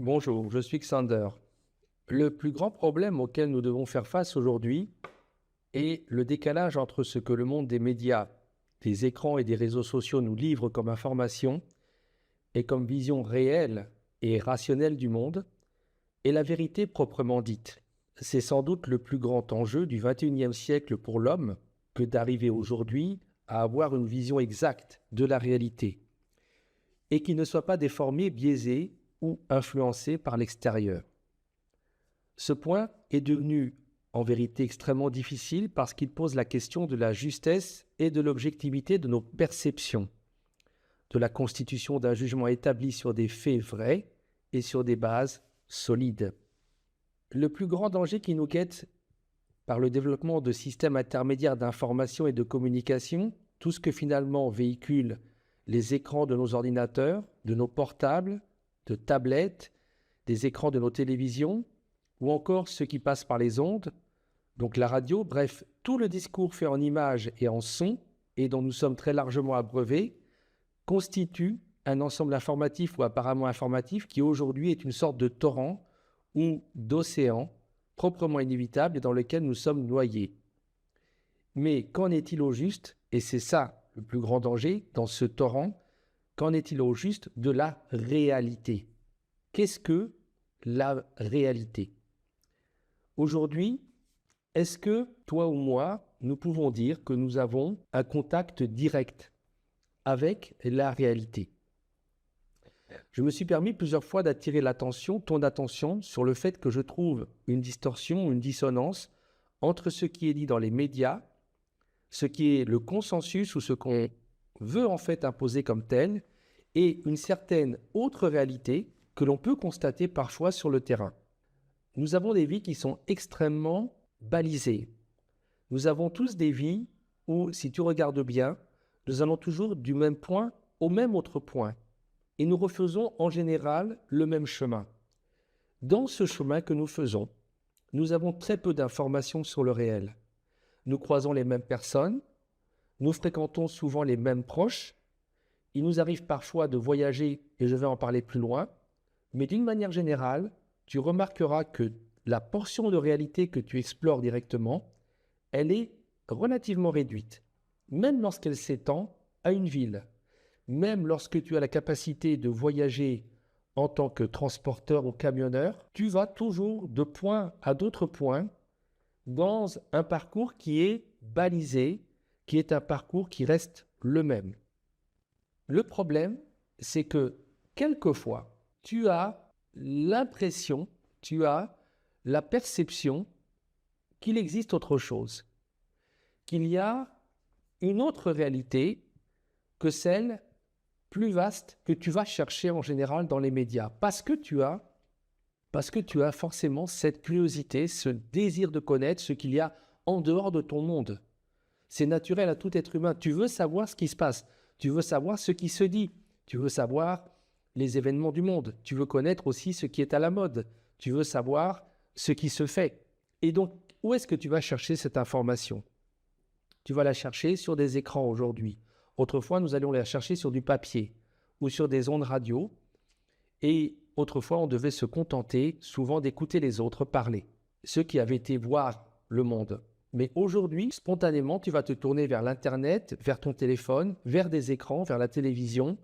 Bonjour, je suis Xander. Le plus grand problème auquel nous devons faire face aujourd'hui est le décalage entre ce que le monde des médias, des écrans et des réseaux sociaux nous livre comme information et comme vision réelle et rationnelle du monde, et la vérité proprement dite. C'est sans doute le plus grand enjeu du XXIe siècle pour l'homme que d'arriver aujourd'hui à avoir une vision exacte de la réalité et qui ne soit pas déformée, biaisée ou influencée par l'extérieur. Ce point est devenu en vérité extrêmement difficile parce qu'il pose la question de la justesse et de l'objectivité de nos perceptions, de la constitution d'un jugement établi sur des faits vrais et sur des bases solides. Le plus grand danger qui nous guette par le développement de systèmes intermédiaires d'information et de communication, tout ce que finalement véhiculent les écrans de nos ordinateurs, de nos portables, de tablettes, des écrans de nos télévisions, ou encore ce qui passe par les ondes, donc la radio, bref, tout le discours fait en images et en sons, et dont nous sommes très largement abreuvés, constitue un ensemble informatif ou apparemment informatif qui aujourd'hui est une sorte de torrent ou d'océan proprement inévitable et dans lequel nous sommes noyés. Mais qu'en est-il au juste, et c'est ça le plus grand danger dans ce torrent, qu'en est-il au juste de la réalité? Qu'est-ce que la réalité? Aujourd'hui, est-ce que toi ou moi, nous pouvons dire que nous avons un contact direct avec la réalité? Je me suis permis plusieurs fois d'attirer ton attention sur le fait que je trouve une distorsion, une dissonance entre ce qui est dit dans les médias, ce qui est le consensus ou ce qu'on veut en fait imposer comme tel, et une certaine autre réalité que l'on peut constater parfois sur le terrain. Nous avons des vies qui sont extrêmement balisées. Nous avons tous des vies où, si tu regardes bien, nous allons toujours du même point au même autre point. Et nous refaisons en général le même chemin. Dans ce chemin que nous faisons, nous avons très peu d'informations sur le réel. Nous croisons les mêmes personnes, nous fréquentons souvent les mêmes proches. Il nous arrive parfois de voyager, et je vais en parler plus loin, mais d'une manière générale, tu remarqueras que la portion de réalité que tu explores directement, elle est relativement réduite, même lorsqu'elle s'étend à une ville, même lorsque tu as la capacité de voyager en tant que transporteur ou camionneur, tu vas toujours de point à d'autres points dans un parcours qui est balisé, qui est un parcours qui reste le même. Le problème, c'est que quelquefois, tu as l'impression, tu as la perception qu'il existe autre chose, qu'il y a une autre réalité que celle plus vaste que tu vas chercher en général dans les médias, parce que tu as forcément cette curiosité, ce désir de connaître ce qu'il y a en dehors de ton monde. C'est naturel à tout être humain. Tu veux savoir ce qui se passe, tu veux savoir ce qui se dit, tu veux savoir les événements du monde, tu veux connaître aussi ce qui est à la mode, tu veux savoir ce qui se fait. Et donc, où est-ce que tu vas chercher cette information? Tu vas la chercher sur des écrans aujourd'hui. Autrefois, nous allions la chercher sur du papier ou sur des ondes radio. Et autrefois, on devait se contenter souvent d'écouter les autres parler, ceux qui avaient été voir le monde. Mais aujourd'hui, spontanément, tu vas te tourner vers l'Internet, vers ton téléphone, vers des écrans, vers la télévision.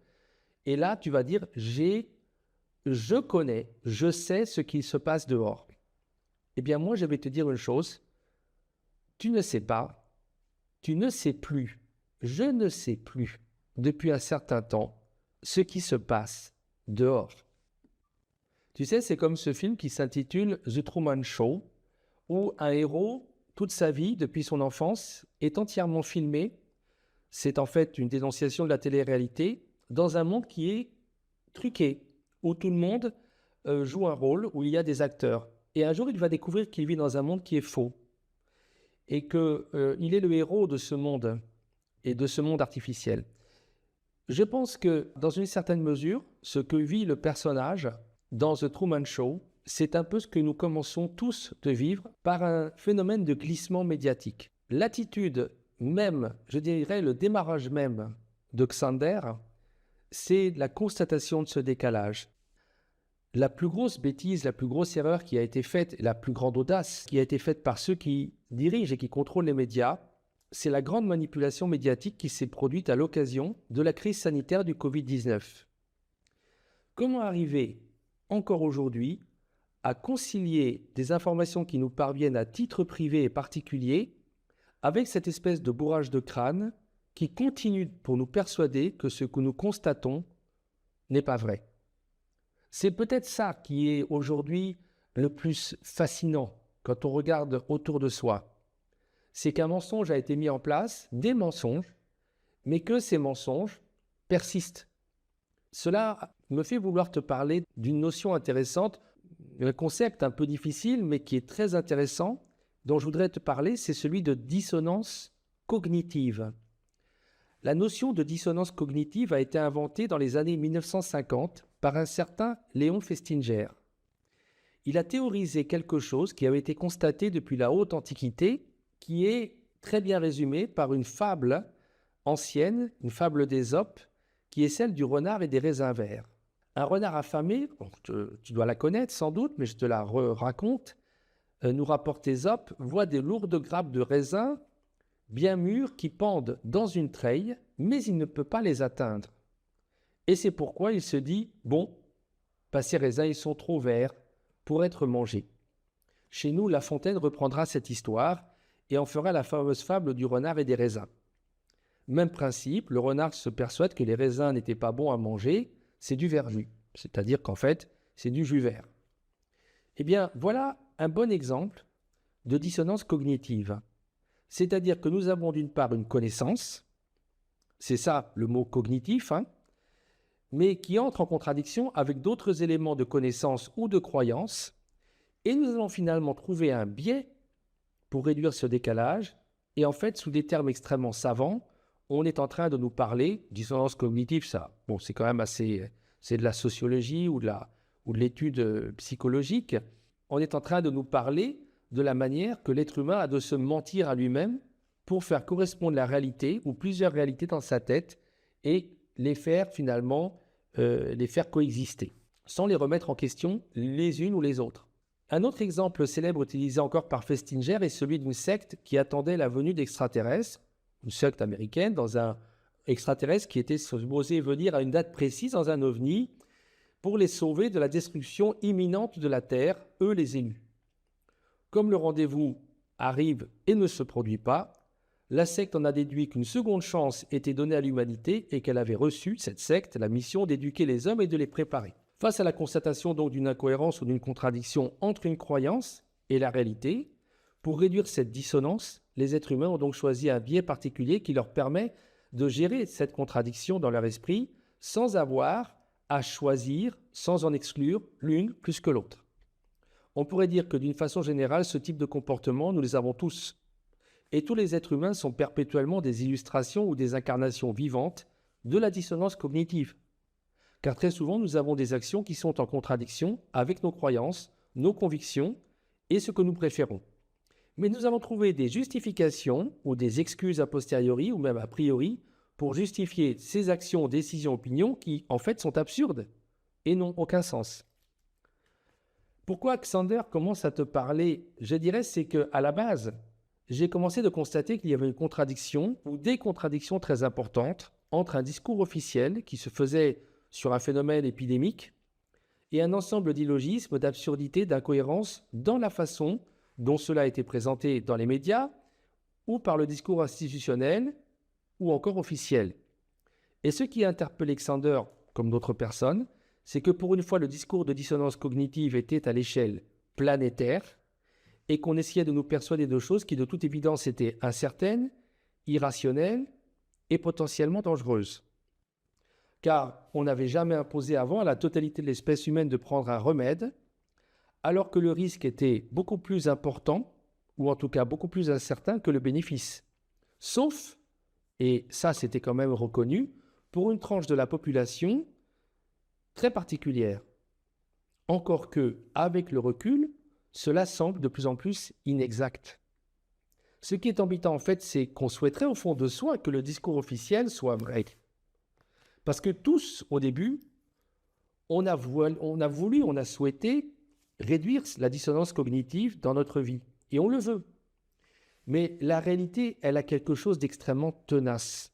Et là, tu vas dire, je connais, je sais ce qu'il se passe dehors. Eh bien, moi, je vais te dire une chose. Tu ne sais pas, tu ne sais plus, je ne sais plus, depuis un certain temps, ce qui se passe dehors. Tu sais, c'est comme ce film qui s'intitule The Truman Show, où un héros, toute sa vie, depuis son enfance, est entièrement filmé. C'est en fait une dénonciation de la télé-réalité dans un monde qui est truqué, où tout le monde joue un rôle, où il y a des acteurs. Et un jour, il va découvrir qu'il vit dans un monde qui est faux et qu'il est le héros de ce monde et de ce monde artificiel. Je pense que, dans une certaine mesure, ce que vit le personnage dans The Truman Show, c'est un peu ce que nous commençons tous de vivre par un phénomène de glissement médiatique. L'attitude même, je dirais le démarrage même de Xander, c'est la constatation de ce décalage. La plus grosse bêtise, la plus grosse erreur qui a été faite, la plus grande audace qui a été faite par ceux qui dirigent et qui contrôlent les médias, c'est la grande manipulation médiatique qui s'est produite à l'occasion de la crise sanitaire du Covid-19. Comment arriver, encore aujourd'hui, à concilier des informations qui nous parviennent à titre privé et particulier avec cette espèce de bourrage de crâne qui continue pour nous persuader que ce que nous constatons n'est pas vrai. C'est peut-être ça qui est aujourd'hui le plus fascinant quand on regarde autour de soi. C'est qu'un mensonge a été mis en place, des mensonges, mais que ces mensonges persistent. Cela me fait vouloir te parler d'une notion intéressante, un concept un peu difficile, mais qui est très intéressant, dont je voudrais te parler, c'est celui de dissonance cognitive. La notion de dissonance cognitive a été inventée dans les années 1950 par un certain Léon Festinger. Il a théorisé quelque chose qui avait été constaté depuis la haute antiquité, qui est très bien résumé par une fable ancienne, une fable d'Ésope, qui est celle du renard et des raisins verts. Un renard affamé, tu dois la connaître sans doute, mais je te la raconte, nous rapporte Ésope, voit des lourdes grappes de raisins bien mûrs qui pendent dans une treille, mais il ne peut pas les atteindre. Et c'est pourquoi il se dit, bon, ces raisins, ils sont trop verts pour être mangés. Chez nous, La Fontaine reprendra cette histoire et en fera la fameuse fable du renard et des raisins. Même principe, le renard se persuade que les raisins n'étaient pas bons à manger, c'est du verjus, c'est-à-dire qu'en fait, c'est du jus vert. Eh bien, voilà un bon exemple de dissonance cognitive. C'est-à-dire que nous avons d'une part une connaissance, c'est ça le mot cognitif, mais qui entre en contradiction avec d'autres éléments de connaissance ou de croyance, et nous allons finalement trouver un biais pour réduire ce décalage, et en fait, sous des termes extrêmement savants, on est en train de nous parler, dissonance cognitive, ça, bon, c'est quand même assez, c'est de la sociologie ou de l'étude psychologique, on est en train de nous parler de la manière que l'être humain a de se mentir à lui-même pour faire correspondre la réalité ou plusieurs réalités dans sa tête et les faire finalement, les faire coexister, sans les remettre en question les unes ou les autres. Un autre exemple célèbre utilisé encore par Festinger est celui d'une secte qui attendait la venue d'extraterrestres, une secte américaine, dans un extraterrestre qui était supposé venir à une date précise dans un ovni pour les sauver de la destruction imminente de la Terre, eux les élus. Comme le rendez-vous arrive et ne se produit pas, la secte en a déduit qu'une seconde chance était donnée à l'humanité et qu'elle avait reçu, cette secte, la mission d'éduquer les hommes et de les préparer. Face à la constatation donc d'une incohérence ou d'une contradiction entre une croyance et la réalité, pour réduire cette dissonance, les êtres humains ont donc choisi un biais particulier qui leur permet de gérer cette contradiction dans leur esprit sans avoir à choisir, sans en exclure l'une plus que l'autre. On pourrait dire que d'une façon générale, ce type de comportement, nous les avons tous. Et tous les êtres humains sont perpétuellement des illustrations ou des incarnations vivantes de la dissonance cognitive. Car très souvent, nous avons des actions qui sont en contradiction avec nos croyances, nos convictions et ce que nous préférons. Mais nous allons trouver des justifications ou des excuses a posteriori ou même a priori pour justifier ces actions, décisions, opinions qui, en fait, sont absurdes et n'ont aucun sens. Pourquoi Xander commence à te parler, je dirais, c'est qu'à la base, j'ai commencé de constater qu'il y avait une contradiction ou des contradictions très importantes entre un discours officiel qui se faisait sur un phénomène épidémique et un ensemble d'illogismes, d'absurdités, d'incohérences dans la façon dont cela a été présenté dans les médias ou par le discours institutionnel ou encore officiel. Et ce qui a interpellé Xander, comme d'autres personnes, c'est que pour une fois, le discours de dissonance cognitive était à l'échelle planétaire et qu'on essayait de nous persuader de choses qui, de toute évidence, étaient incertaines, irrationnelles et potentiellement dangereuses. Car on n'avait jamais imposé avant à la totalité de l'espèce humaine de prendre un remède, alors que le risque était beaucoup plus important, ou en tout cas beaucoup plus incertain que le bénéfice. Sauf, et ça c'était quand même reconnu, pour une tranche de la population très particulière. Encore que, avec le recul, cela semble de plus en plus inexact. Ce qui est embêtant en fait, c'est qu'on souhaiterait au fond de soi que le discours officiel soit vrai. Parce que tous, au début, on a souhaité réduire la dissonance cognitive dans notre vie. Et on le veut. Mais la réalité, elle a quelque chose d'extrêmement tenace.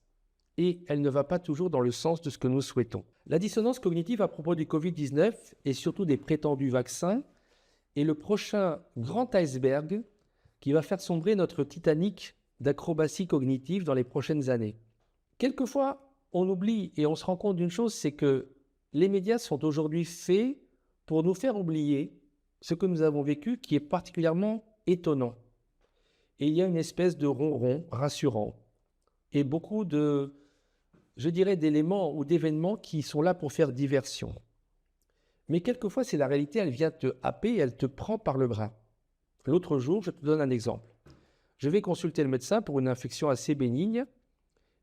Et elle ne va pas toujours dans le sens de ce que nous souhaitons. La dissonance cognitive à propos du Covid-19 et surtout des prétendus vaccins est le prochain grand iceberg qui va faire sombrer notre Titanic d'acrobatie cognitive dans les prochaines années. Quelquefois, on oublie et on se rend compte d'une chose, c'est que les médias sont aujourd'hui faits pour nous faire oublier ce que nous avons vécu qui est particulièrement étonnant. Et il y a une espèce de ronron rassurant et beaucoup d'éléments ou d'événements qui sont là pour faire diversion. Mais quelquefois, c'est la réalité, elle vient te happer, elle te prend par le bras. L'autre jour, je te donne un exemple. Je vais consulter le médecin pour une infection assez bénigne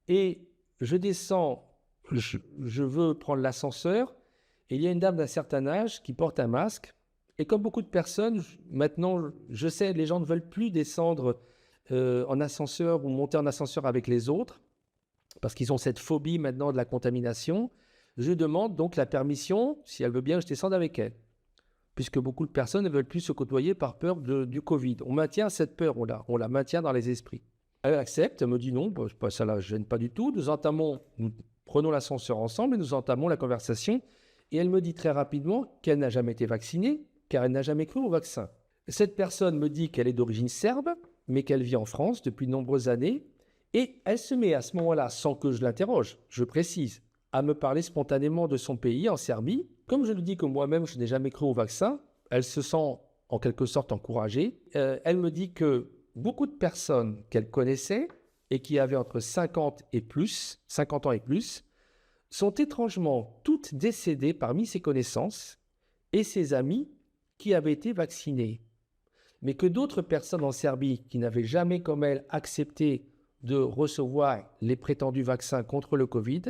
et je descends, je veux prendre l'ascenseur et il y a une dame d'un certain âge qui porte un masque. Et comme beaucoup de personnes, maintenant, je sais, les gens ne veulent plus descendre en ascenseur ou monter en ascenseur avec les autres parce qu'ils ont cette phobie maintenant de la contamination. Je demande donc la permission, si elle veut bien, je descende avec elle. Puisque beaucoup de personnes ne veulent plus se côtoyer par peur du Covid. On maintient cette peur, on la maintient dans les esprits. Elle accepte, elle me dit non, ça ne la gêne pas du tout. Nous prenons l'ascenseur ensemble et nous entamons la conversation. Et elle me dit très rapidement qu'elle n'a jamais été vaccinée, car elle n'a jamais cru au vaccin. Cette personne me dit qu'elle est d'origine serbe, mais qu'elle vit en France depuis de nombreuses années. Et elle se met à ce moment-là, sans que je l'interroge, je précise, à me parler spontanément de son pays, en Serbie. Comme je lui dis que moi-même, je n'ai jamais cru au vaccin, elle se sent en quelque sorte encouragée. Elle me dit que beaucoup de personnes qu'elle connaissait et qui avaient entre 50 ans et plus, sont étrangement toutes décédées parmi ses connaissances et ses amis qui avaient été vaccinés. Mais que d'autres personnes en Serbie qui n'avaient jamais comme elle accepté de recevoir les prétendus vaccins contre le Covid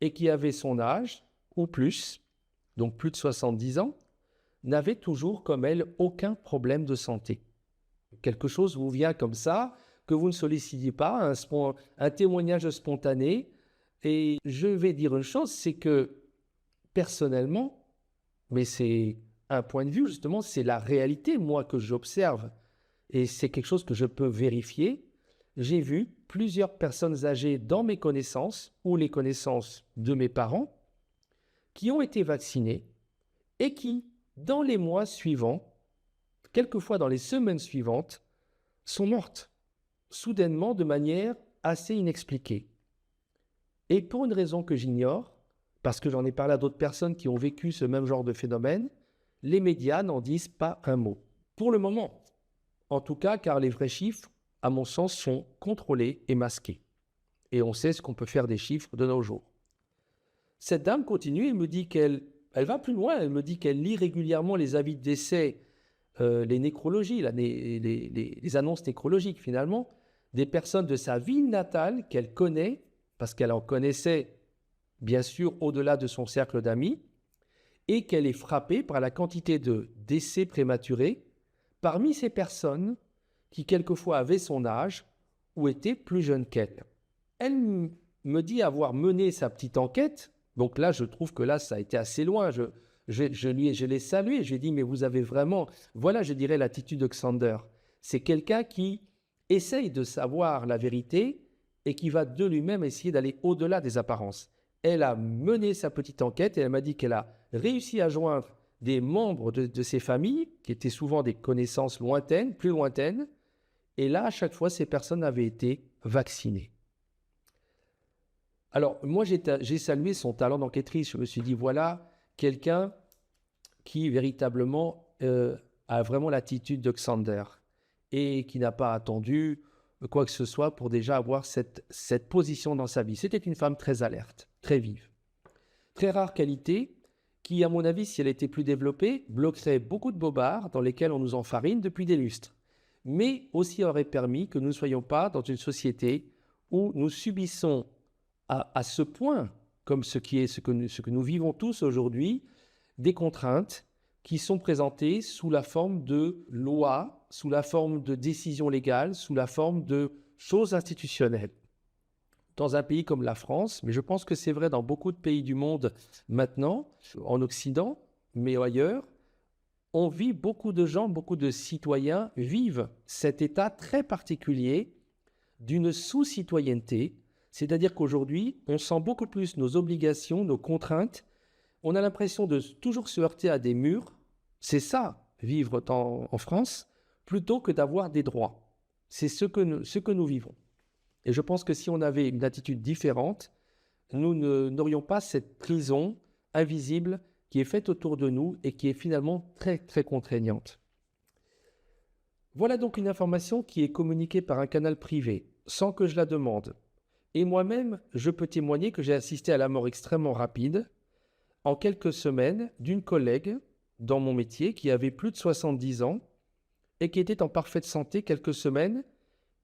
et qui avaient son âge ou plus, donc plus de 70 ans, n'avaient toujours comme elle aucun problème de santé. Quelque chose vous vient comme ça, que vous ne sollicitiez pas, un témoignage spontané. Et je vais dire une chose, c'est que personnellement, mais c'est un point de vue justement, c'est la réalité, moi, que j'observe, et c'est quelque chose que je peux vérifier. J'ai vu plusieurs personnes âgées dans mes connaissances ou les connaissances de mes parents qui ont été vaccinées et qui, dans les mois suivants, quelquefois dans les semaines suivantes, sont mortes, soudainement de manière assez inexpliquée. Et pour une raison que j'ignore, parce que j'en ai parlé à d'autres personnes qui ont vécu ce même genre de phénomène, les médias n'en disent pas un mot. Pour le moment, en tout cas, car les vrais chiffres, à mon sens, sont contrôlés et masqués. Et on sait ce qu'on peut faire des chiffres de nos jours. Cette dame continue et me dit qu'elle va plus loin. Elle me dit qu'elle lit régulièrement les avis de décès, les nécrologies, les annonces nécrologiques finalement, des personnes de sa ville natale qu'elle connaît, parce qu'elle en connaissait bien sûr au-delà de son cercle d'amis, et qu'elle est frappée par la quantité de décès prématurés parmi ces personnes qui quelquefois avaient son âge ou étaient plus jeunes qu'elle. Elle me dit avoir mené sa petite enquête, donc là je trouve que là ça a été assez loin, je l'ai salué, je lui ai dit mais vous avez vraiment, voilà je dirais l'attitude de Xander, c'est quelqu'un qui essaye de savoir la vérité et qui va de lui-même essayer d'aller au-delà des apparences. Elle a mené sa petite enquête et elle m'a dit qu'elle a réussi à joindre des membres de ses familles, qui étaient souvent des connaissances lointaines, plus lointaines, et là, à chaque fois, ces personnes avaient été vaccinées. Alors, moi, j'ai salué son talent d'enquêtrice. Je me suis dit, voilà, quelqu'un qui, véritablement, a vraiment l'attitude de Xander et qui n'a pas attendu quoi que ce soit pour déjà avoir cette position dans sa vie. C'était une femme très alerte, très vive. Très rare qualité qui, à mon avis, si elle était plus développée, bloquerait beaucoup de bobards dans lesquels on nous enfarine depuis des lustres, mais aussi aurait permis que nous ne soyons pas dans une société où nous subissons à ce point, comme ce que nous vivons tous aujourd'hui, des contraintes qui sont présentées sous la forme de lois, sous la forme de décisions légales, sous la forme de choses institutionnelles. dans un pays comme la France, mais je pense que c'est vrai dans beaucoup de pays du monde maintenant, en Occident, mais ailleurs, on vit, beaucoup de gens, beaucoup de citoyens vivent cet état très particulier d'une sous-citoyenneté, c'est-à-dire qu'aujourd'hui, on sent beaucoup plus nos obligations, nos contraintes, on a l'impression de toujours se heurter à des murs, c'est ça, vivre en France, plutôt que d'avoir des droits. C'est ce que nous vivons. Et je pense que si on avait une attitude différente, nous n'aurions pas cette prison invisible qui est faite autour de nous et qui est finalement très, très contraignante. Voilà donc une information qui est communiquée par un canal privé, sans que je la demande. Et moi-même, je peux témoigner que j'ai assisté à la mort extrêmement rapide, en quelques semaines, d'une collègue dans mon métier qui avait plus de 70 ans et qui était en parfaite santé quelques semaines.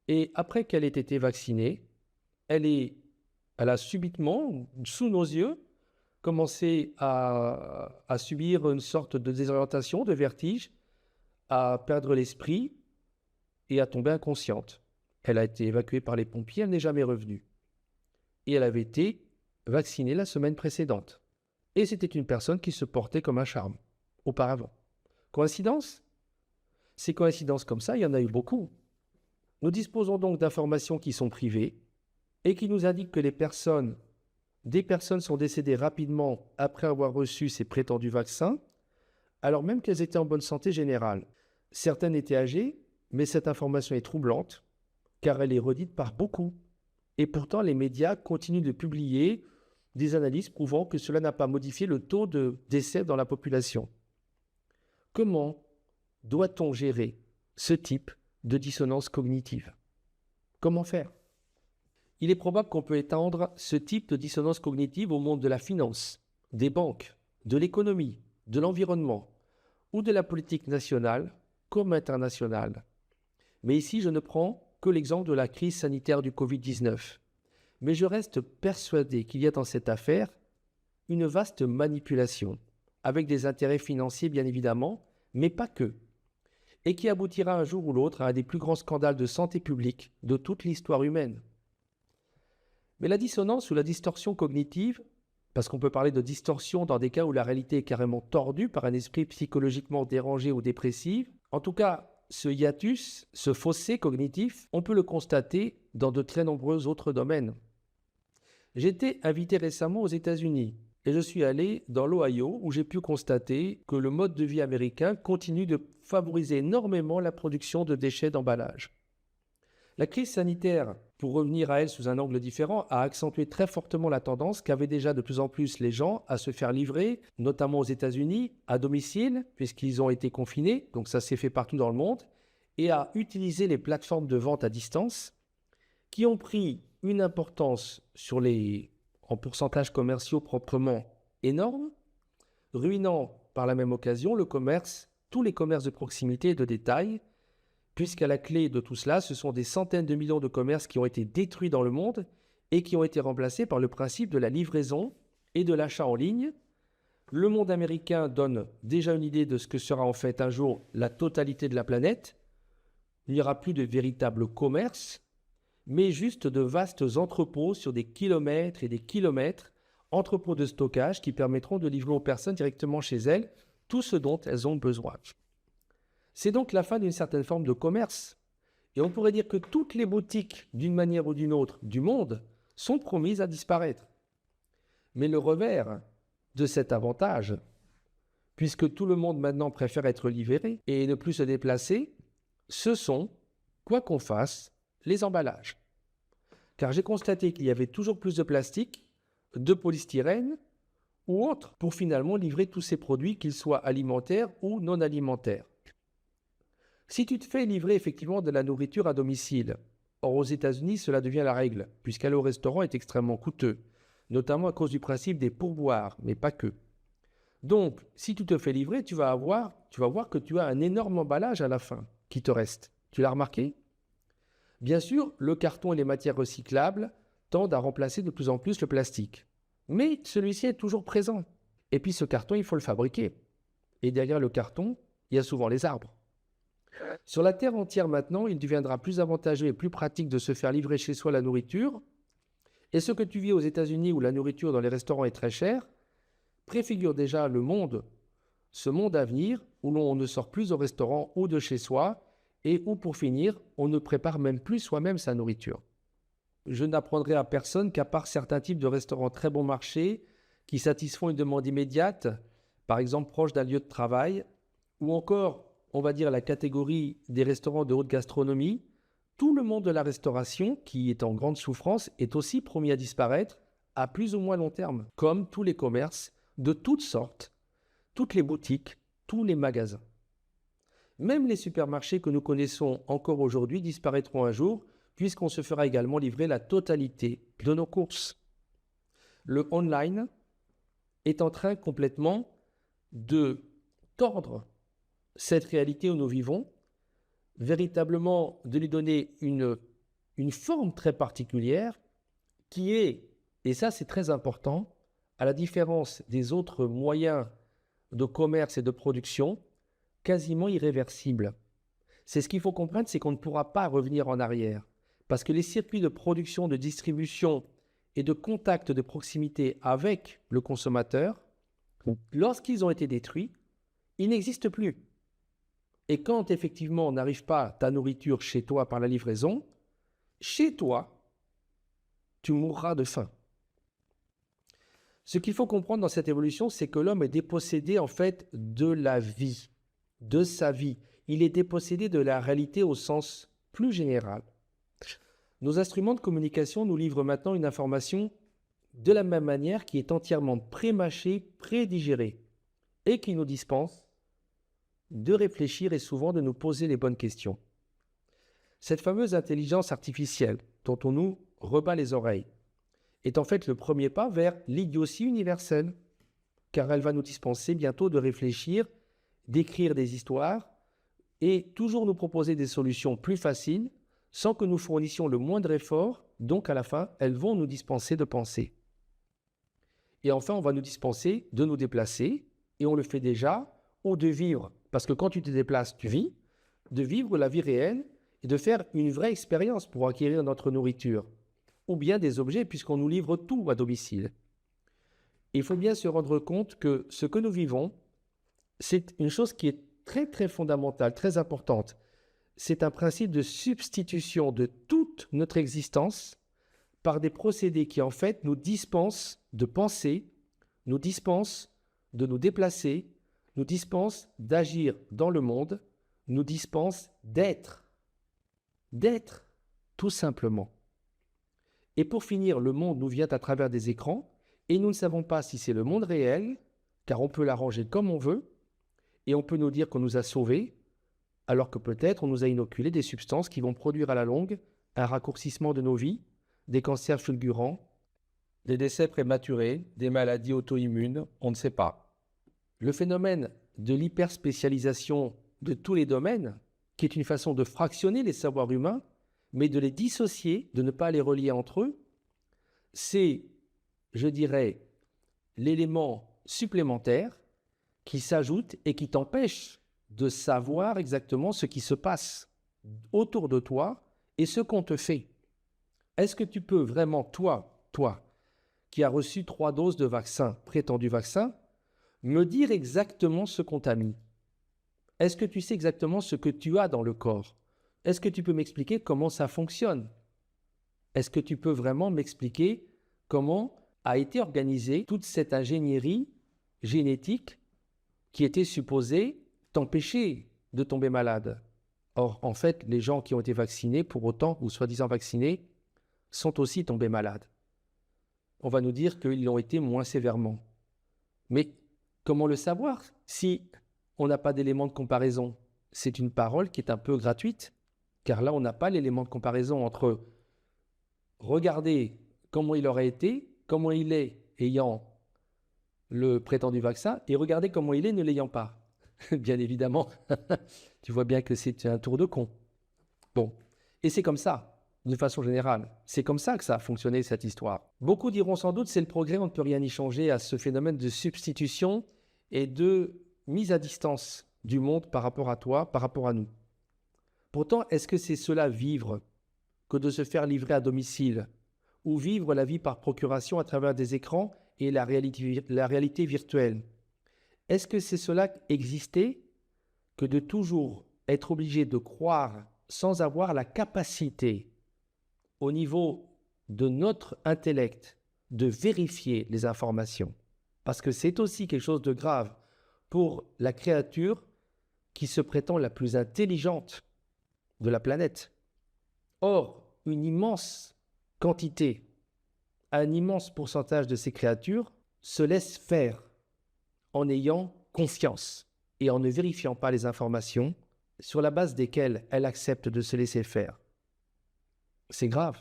Et après qu'elle ait été vaccinée, elle a subitement, sous nos yeux, commencé à subir une sorte de désorientation, de vertige, à perdre l'esprit et à tomber inconsciente. Elle a été évacuée par les pompiers, elle n'est jamais revenue. Et elle avait été vaccinée la semaine précédente. Et c'était une personne qui se portait comme un charme, auparavant. Coïncidence? Ces coïncidences comme ça, il y en a eu beaucoup. Nous disposons donc d'informations qui sont privées et qui nous indiquent que des personnes sont décédées rapidement après avoir reçu ces prétendus vaccins, alors même qu'elles étaient en bonne santé générale. Certaines étaient âgées, mais cette information est troublante, car elle est redite par beaucoup. Et pourtant, les médias continuent de publier des analyses prouvant que cela n'a pas modifié le taux de décès dans la population. Comment doit-on gérer ce type de dissonance cognitive? Comment faire? Il est probable qu'on peut étendre ce type de dissonance cognitive au monde de la finance, des banques, de l'économie, de l'environnement ou de la politique nationale comme internationale. Mais ici, je ne prends que l'exemple de la crise sanitaire du Covid-19. Mais je reste persuadé qu'il y a dans cette affaire une vaste manipulation, avec des intérêts financiers bien évidemment, mais pas que, et qui aboutira un jour ou l'autre à un des plus grands scandales de santé publique de toute l'histoire humaine. Mais la dissonance ou la distorsion cognitive, parce qu'on peut parler de distorsion dans des cas où la réalité est carrément tordue par un esprit psychologiquement dérangé ou dépressif, en tout cas, ce hiatus, ce fossé cognitif, on peut le constater dans de très nombreux autres domaines. J'ai été invité récemment aux États-Unis et je suis allé dans l'Ohio où j'ai pu constater que le mode de vie américain continue de favoriser énormément la production de déchets d'emballage. La crise sanitaire, pour revenir à elle sous un angle différent, a accentué très fortement la tendance qu'avaient déjà de plus en plus les gens à se faire livrer, notamment aux États-Unis, à domicile, puisqu'ils ont été confinés, donc ça s'est fait partout dans le monde, et à utiliser les plateformes de vente à distance, qui ont pris une importance en pourcentage commerciaux proprement énorme, ruinant par la même occasion le commerce, tous les commerces de proximité et de détail, puisqu'à la clé de tout cela, ce sont des centaines de millions de commerces qui ont été détruits dans le monde et qui ont été remplacés par le principe de la livraison et de l'achat en ligne. Le monde américain donne déjà une idée de ce que sera en fait un jour la totalité de la planète. Il n'y aura plus de véritable commerce, mais juste de vastes entrepôts sur des kilomètres et des kilomètres, entrepôts de stockage qui permettront de livrer aux personnes directement chez elles tout ce dont elles ont besoin. C'est donc la fin d'une certaine forme de commerce. Et on pourrait dire que toutes les boutiques, d'une manière ou d'une autre, du monde, sont promises à disparaître. Mais le revers de cet avantage, puisque tout le monde maintenant préfère être livré et ne plus se déplacer, ce sont, quoi qu'on fasse, les emballages. Car j'ai constaté qu'il y avait toujours plus de plastique, de polystyrène ou autre pour finalement livrer tous ces produits, qu'ils soient alimentaires ou non alimentaires. Si tu te fais livrer effectivement de la nourriture à domicile, or aux États-Unis cela devient la règle, puisqu'aller au restaurant est extrêmement coûteux, notamment à cause du principe des pourboires, mais pas que. Donc, si tu te fais livrer, tu vas voir que tu as un énorme emballage à la fin qui te reste. Tu l'as remarqué? Bien sûr, le carton et les matières recyclables tendent à remplacer de plus en plus le plastique. Mais celui-ci est toujours présent. Et puis ce carton, il faut le fabriquer. Et derrière le carton, il y a souvent les arbres. Sur la terre entière maintenant, il deviendra plus avantageux et plus pratique de se faire livrer chez soi la nourriture. Et ce que tu vis aux États-Unis où la nourriture dans les restaurants est très chère, préfigure déjà le monde, ce monde à venir où l'on ne sort plus au restaurant ou de chez soi et où, pour finir, on ne prépare même plus soi-même sa nourriture. Je n'apprendrai à personne qu'à part certains types de restaurants très bon marché qui satisfont une demande immédiate, par exemple proche d'un lieu de travail, ou encore, on va dire, la catégorie des restaurants de haute gastronomie, tout le monde de la restauration, qui est en grande souffrance, est aussi promis à disparaître à plus ou moins long terme, comme tous les commerces de toutes sortes, toutes les boutiques, tous les magasins. Même les supermarchés que nous connaissons encore aujourd'hui disparaîtront un jour, puisqu'on se fera également livrer la totalité de nos courses. Le online est en train complètement de tordre cette réalité où nous vivons, véritablement de lui donner une forme très particulière qui est, et ça c'est très important, à la différence des autres moyens de commerce et de production, quasiment irréversible. C'est ce qu'il faut comprendre, c'est qu'on ne pourra pas revenir en arrière. Parce que les circuits de production, de distribution et de contact de proximité avec le consommateur, lorsqu'ils ont été détruits, ils n'existent plus. Et quand effectivement on n'arrive pas ta nourriture chez toi par la livraison, chez toi, tu mourras de faim. Ce qu'il faut comprendre dans cette évolution, c'est que l'homme est dépossédé en fait de la vie, de sa vie. Il est dépossédé de la réalité au sens plus général. Nos instruments de communication nous livrent maintenant une information de la même manière qui est entièrement pré-mâchée, pré-digérée et qui nous dispense de réfléchir et souvent de nous poser les bonnes questions. Cette fameuse intelligence artificielle dont on nous rebat les oreilles est en fait le premier pas vers l'idiotie universelle, car elle va nous dispenser bientôt de réfléchir, d'écrire des histoires et toujours nous proposer des solutions plus faciles sans que nous fournissions le moindre effort, donc à la fin, elles vont nous dispenser de penser. Et enfin, on va nous dispenser de nous déplacer, et on le fait déjà, ou de vivre, parce que quand tu te déplaces, tu vis, de vivre la vie réelle et de faire une vraie expérience pour acquérir notre nourriture, ou bien des objets, puisqu'on nous livre tout à domicile. Il faut bien se rendre compte que ce que nous vivons, c'est une chose qui est très très fondamentale, très importante. C'est un principe de substitution de toute notre existence par des procédés qui en fait nous dispensent de penser, nous dispensent de nous déplacer, nous dispensent d'agir dans le monde, nous dispensent d'être, tout simplement. Et pour finir, le monde nous vient à travers des écrans et nous ne savons pas si c'est le monde réel, car on peut l'arranger comme on veut et on peut nous dire qu'on nous a sauvés, alors que peut-être on nous a inoculé des substances qui vont produire à la longue un raccourcissement de nos vies, des cancers fulgurants, des décès prématurés, des maladies auto-immunes, on ne sait pas. Le phénomène de l'hyperspécialisation de tous les domaines, qui est une façon de fractionner les savoirs humains, mais de les dissocier, de ne pas les relier entre eux, c'est, je dirais, l'élément supplémentaire qui s'ajoute et qui t'empêche de savoir exactement ce qui se passe autour de toi et ce qu'on te fait. Est-ce que tu peux vraiment, toi, qui as reçu 3 doses de vaccin, prétendu vaccin, me dire exactement ce qu'on t'a mis? Est-ce que tu sais exactement ce que tu as dans le corps? Est-ce que tu peux m'expliquer comment ça fonctionne? Est-ce que tu peux vraiment m'expliquer comment a été organisée toute cette ingénierie génétique qui était supposée t'empêcher de tomber malade? Or, en fait, les gens qui ont été vaccinés, pour autant, ou soi-disant vaccinés, sont aussi tombés malades. On va nous dire qu'ils l'ont été moins sévèrement. Mais comment le savoir si on n'a pas d'élément de comparaison? C'est une parole qui est un peu gratuite, car là, on n'a pas l'élément de comparaison entre regarder comment il aurait été, comment il est ayant le prétendu vaccin, et regarder comment il est ne l'ayant pas. Bien évidemment, tu vois bien que c'est un tour de con. Bon, et c'est comme ça, d'une façon générale. C'est comme ça que ça a fonctionné, cette histoire. Beaucoup diront sans doute, c'est le progrès, on ne peut rien y changer à ce phénomène de substitution et de mise à distance du monde par rapport à toi, par rapport à nous. Pourtant, est-ce que c'est cela vivre que de se faire livrer à domicile ou vivre la vie par procuration à travers des écrans et la réalité virtuelle. Est-ce que c'est cela exister que de toujours être obligé de croire sans avoir la capacité au niveau de notre intellect de vérifier les informations? Parce que c'est aussi quelque chose de grave pour la créature qui se prétend la plus intelligente de la planète. Or, une immense quantité, un immense pourcentage de ces créatures se laissent faire en ayant confiance et en ne vérifiant pas les informations sur la base desquelles elles acceptent de se laisser faire. C'est grave.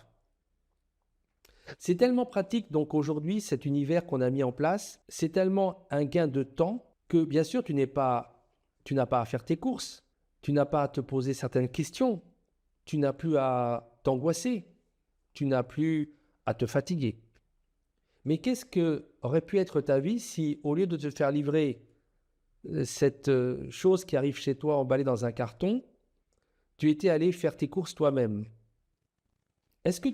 C'est tellement pratique, donc aujourd'hui, cet univers qu'on a mis en place, c'est tellement un gain de temps que bien sûr, tu n'as pas à faire tes courses, tu n'as pas à te poser certaines questions, tu n'as plus à t'angoisser, tu n'as plus à te fatiguer. Mais qu'est-ce que aurait pu être ta vie si, au lieu de te faire livrer cette chose qui arrive chez toi emballée dans un carton, tu étais allé faire tes courses toi-même? Est-ce que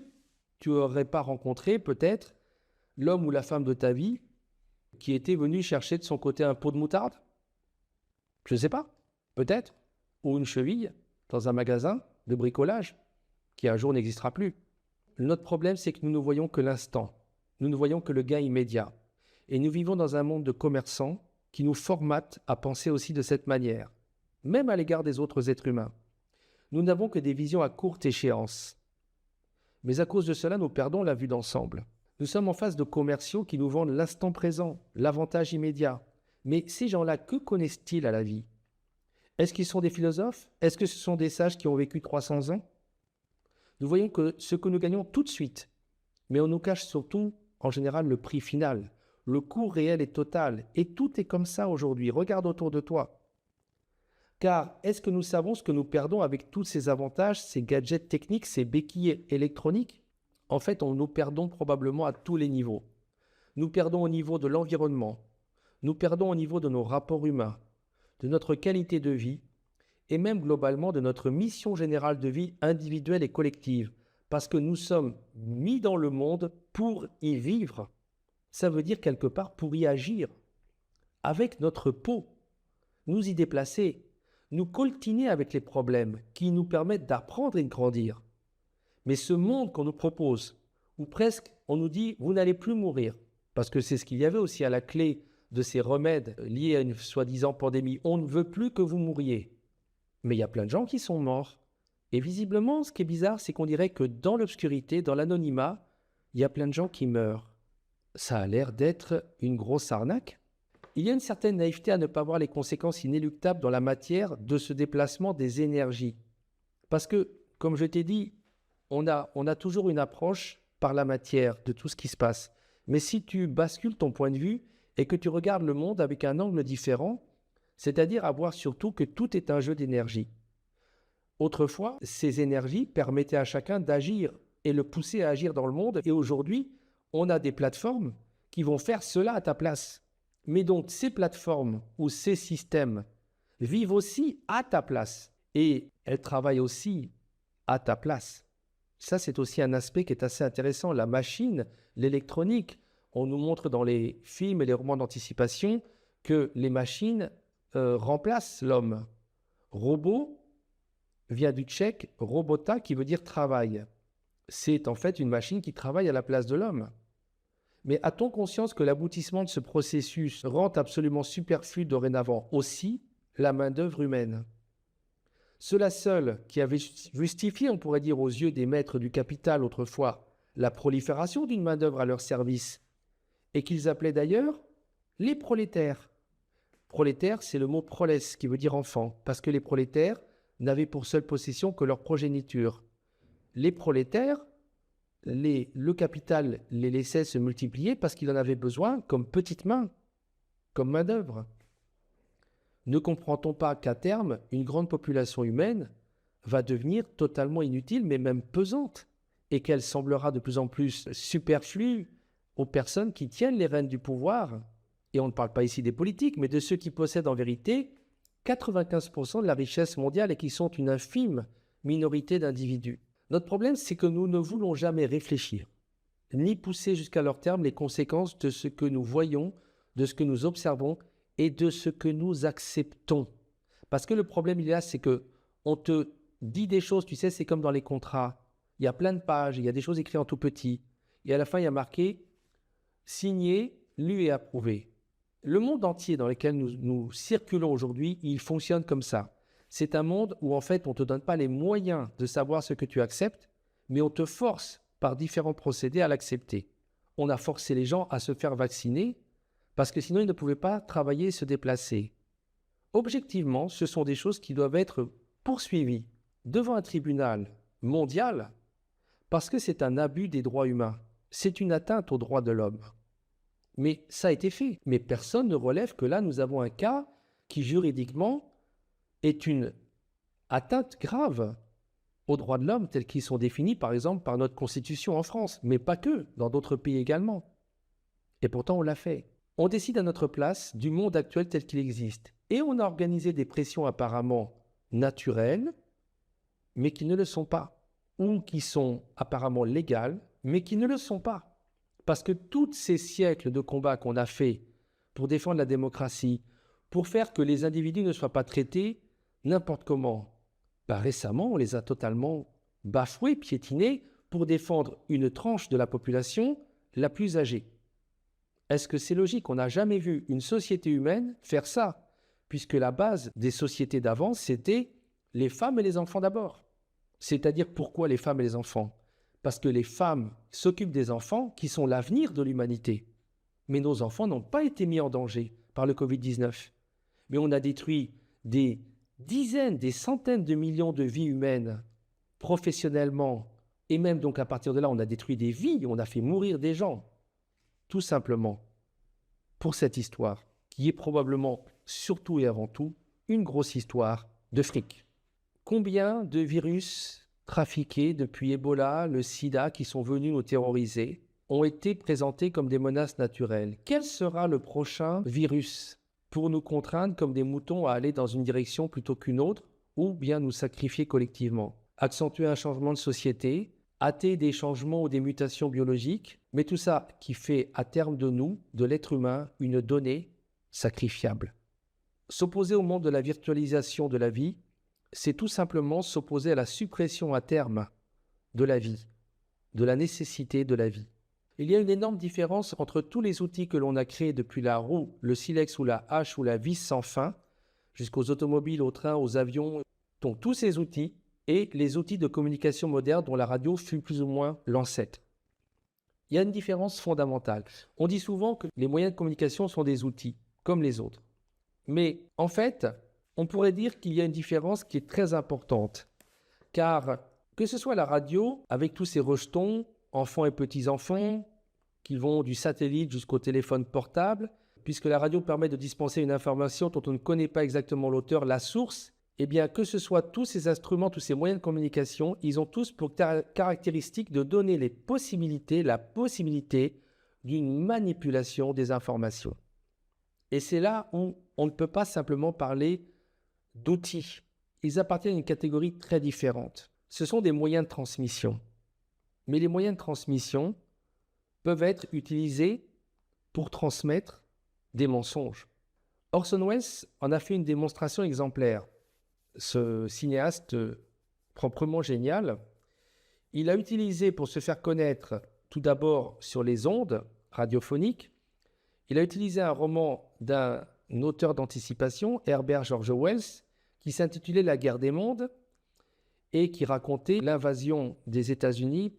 tu n'aurais pas rencontré peut-être l'homme ou la femme de ta vie qui était venu chercher de son côté un pot de moutarde? Je ne sais pas, peut-être. Ou une cheville dans un magasin de bricolage qui un jour n'existera plus. Notre problème, c'est que nous ne voyons que l'instant. Nous ne voyons que le gain immédiat. Et nous vivons dans un monde de commerçants qui nous formatent à penser aussi de cette manière, même à l'égard des autres êtres humains. Nous n'avons que des visions à courte échéance. Mais à cause de cela, nous perdons la vue d'ensemble. Nous sommes en face de commerciaux qui nous vendent l'instant présent, l'avantage immédiat. Mais ces gens-là, que connaissent-ils à la vie? Est-ce qu'ils sont des philosophes? Est-ce que ce sont des sages qui ont vécu 300 ans? Nous voyons que ce que nous gagnons tout de suite, mais on nous cache surtout, en général, le prix final. Le coût réel est total. Et tout est comme ça aujourd'hui. Regarde autour de toi. Car est-ce que nous savons ce que nous perdons avec tous ces avantages, ces gadgets techniques, ces béquilles électroniques? En fait, nous perdons probablement à tous les niveaux. Nous perdons au niveau de l'environnement. Nous perdons au niveau de nos rapports humains, de notre qualité de vie et même globalement de notre mission générale de vie individuelle et collective. Parce que nous sommes mis dans le monde pour y vivre. Ça veut dire quelque part pour y agir. Avec notre peau, nous y déplacer, nous coltiner avec les problèmes qui nous permettent d'apprendre et de grandir. Mais ce monde qu'on nous propose, où presque on nous dit « vous n'allez plus mourir », parce que c'est ce qu'il y avait aussi à la clé de ces remèdes liés à une soi-disant pandémie. On ne veut plus que vous mouriez. Mais il y a plein de gens qui sont morts. Et visiblement, ce qui est bizarre, c'est qu'on dirait que dans l'obscurité, dans l'anonymat, il y a plein de gens qui meurent. Ça a l'air d'être une grosse arnaque. Il y a une certaine naïveté à ne pas voir les conséquences inéluctables dans la matière de ce déplacement des énergies. Parce que, comme je t'ai dit, on a toujours une approche par la matière de tout ce qui se passe. Mais si tu bascules ton point de vue et que tu regardes le monde avec un angle différent, c'est-à-dire à voir surtout que tout est un jeu d'énergie. Autrefois, ces énergies permettaient à chacun d'agir et le pousser à agir dans le monde. Et aujourd'hui, on a des plateformes qui vont faire cela à ta place. Mais donc, ces plateformes ou ces systèmes vivent aussi à ta place. Et elles travaillent aussi à ta place. Ça, c'est aussi un aspect qui est assez intéressant. La machine, l'électronique, on nous montre dans les films et les romans d'anticipation que les machines remplacent l'homme. Robot vient du tchèque robota qui veut dire travail. C'est en fait une machine qui travaille à la place de l'homme. Mais a-t-on conscience que l'aboutissement de ce processus rend absolument superflu dorénavant aussi la main-d'œuvre humaine? Cela seul qui avait justifié, on pourrait dire aux yeux des maîtres du capital autrefois, la prolifération d'une main-d'œuvre à leur service, et qu'ils appelaient d'ailleurs les prolétaires. Prolétaire, c'est le mot prolès qui veut dire enfant, parce que les prolétaires n'avaient pour seule possession que leur progéniture. Les prolétaires, le capital les laissait se multiplier parce qu'il en avait besoin comme petites mains, comme main-d'œuvre. Ne comprend-on pas qu'à terme, une grande population humaine va devenir totalement inutile, mais même pesante, et qu'elle semblera de plus en plus superflue aux personnes qui tiennent les rênes du pouvoir? Et on ne parle pas ici des politiques, mais de ceux qui possèdent en vérité 95% de la richesse mondiale et qui sont une infime minorité d'individus. Notre problème, c'est que nous ne voulons jamais réfléchir. ni pousser jusqu'à leur terme les conséquences de ce que nous voyons, de ce que nous observons et de ce que nous acceptons. Parce que le problème, il est là, c'est que on te dit des choses, tu sais, c'est comme dans les contrats. Il y a plein de pages, il y a des choses écrites en tout petit. Et à la fin, il y a marqué « signé, lu et approuvé ». Le monde entier dans lequel nous circulons aujourd'hui, il fonctionne comme ça. C'est un monde où en fait, on ne te donne pas les moyens de savoir ce que tu acceptes, mais on te force par différents procédés à l'accepter. On a forcé les gens à se faire vacciner parce que sinon ils ne pouvaient pas travailler et se déplacer. Objectivement, ce sont des choses qui doivent être poursuivies devant un tribunal mondial parce que c'est un abus des droits humains. C'est une atteinte aux droits de l'homme. Mais ça a été fait. Mais personne ne relève que là, nous avons un cas qui juridiquement est une atteinte grave aux droits de l'homme tels qu'ils sont définis, par exemple, par notre Constitution en France, mais pas que, dans d'autres pays également. Et pourtant, on l'a fait. On décide à notre place du monde actuel tel qu'il existe. Et on a organisé des pressions apparemment naturelles, mais qui ne le sont pas. Ou qui sont apparemment légales, mais qui ne le sont pas. Parce que tous ces siècles de combats qu'on a fait pour défendre la démocratie, pour faire que les individus ne soient pas traités n'importe comment, récemment, on les a totalement bafoués, piétinés, pour défendre une tranche de la population la plus âgée. Est-ce que c'est logique? On n'a jamais vu une société humaine faire ça, puisque la base des sociétés d'avant, c'était les femmes et les enfants d'abord. C'est-à-dire pourquoi les femmes et les enfants? Parce que les femmes s'occupent des enfants qui sont l'avenir de l'humanité. Mais nos enfants n'ont pas été mis en danger par le Covid-19. Mais on a détruit des dizaines, des centaines de millions de vies humaines professionnellement. Et même donc à partir de là, on a détruit des vies, on a fait mourir des gens. Tout simplement pour cette histoire qui est probablement, surtout et avant tout, une grosse histoire de fric. Combien de virus trafiqués depuis Ebola, le sida, qui sont venus nous terroriser, ont été présentés comme des menaces naturelles? Quel sera le prochain virus pour nous contraindre comme des moutons à aller dans une direction plutôt qu'une autre, ou bien nous sacrifier collectivement? Accentuer un changement de société, hâter des changements ou des mutations biologiques, mais tout ça qui fait à terme de nous, de l'être humain, une donnée sacrifiable. S'opposer au monde de la virtualisation de la vie, c'est tout simplement s'opposer à la suppression à terme de la vie, de la nécessité de la vie. Il y a une énorme différence entre tous les outils que l'on a créés depuis la roue, le silex ou la hache ou la vis sans fin, jusqu'aux automobiles, aux trains, aux avions, donc tous ces outils et les outils de communication moderne dont la radio fut plus ou moins l'ancêtre. Il y a une différence fondamentale. On dit souvent que les moyens de communication sont des outils, comme les autres. Mais en fait, on pourrait dire qu'il y a une différence qui est très importante. Car que ce soit la radio, avec tous ces rejetons, enfants et petits-enfants, qui vont du satellite jusqu'au téléphone portable, puisque la radio permet de dispenser une information dont on ne connaît pas exactement l'auteur, la source, eh bien que ce soit tous ces instruments, tous ces moyens de communication, ils ont tous pour caractéristique de donner la possibilité d'une manipulation des informations. Et c'est là où on ne peut pas simplement parler d'outils. Ils appartiennent à une catégorie très différente. Ce sont des moyens de transmission. Mais les moyens de transmission peuvent être utilisés pour transmettre des mensonges. Orson Welles en a fait une démonstration exemplaire. Ce cinéaste proprement génial, il a utilisé pour se faire connaître tout d'abord sur les ondes radiophoniques, il a utilisé un roman d'un auteur d'anticipation, Herbert George Wells, qui s'intitulait La guerre des mondes et qui racontait l'invasion des États-Unis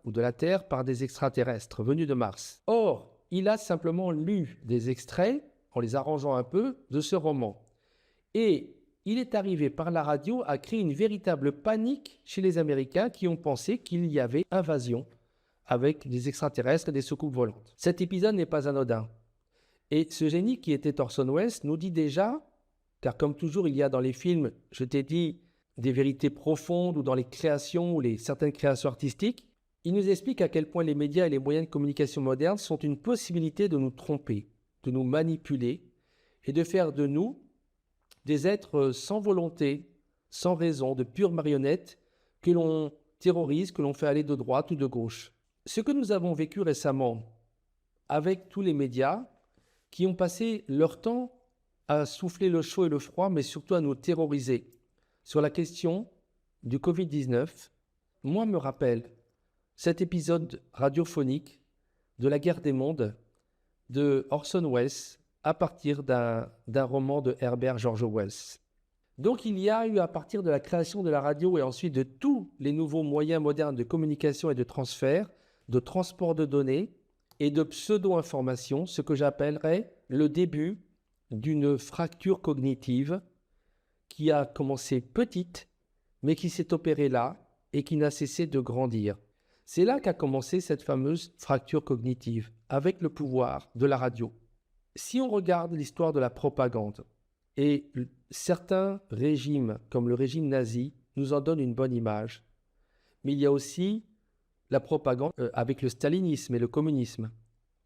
ou de la Terre par des extraterrestres venus de Mars. Or, il a simplement lu des extraits, en les arrangeant un peu, de ce roman. Et il est arrivé par la radio à créer une véritable panique chez les Américains qui ont pensé qu'il y avait invasion avec des extraterrestres et des soucoupes volantes. Cet épisode n'est pas anodin. Et ce génie qui était Orson Welles nous dit déjà, car comme toujours il y a dans les films, je t'ai dit, des vérités profondes ou dans les créations ou certaines créations artistiques, il nous explique à quel point les médias et les moyens de communication modernes sont une possibilité de nous tromper, de nous manipuler et de faire de nous des êtres sans volonté, sans raison, de pures marionnettes que l'on terrorise, que l'on fait aller de droite ou de gauche. Ce que nous avons vécu récemment avec tous les médias qui ont passé leur temps à souffler le chaud et le froid, mais surtout à nous terroriser sur la question du Covid-19, moi me rappelle cet épisode radiophonique de La Guerre des Mondes de Orson Welles à partir d'un roman de Herbert George Wells. Donc il y a eu, à partir de la création de la radio et ensuite de tous les nouveaux moyens modernes de communication et de transfert, de transport de données et de pseudo-information, ce que j'appellerais le début d'une fracture cognitive qui a commencé petite, mais qui s'est opérée là et qui n'a cessé de grandir. C'est là qu'a commencé cette fameuse fracture cognitive, avec le pouvoir de la radio. Si on regarde l'histoire de la propagande, et certains régimes, comme le régime nazi, nous en donnent une bonne image, mais il y a aussi la propagande avec le stalinisme et le communisme.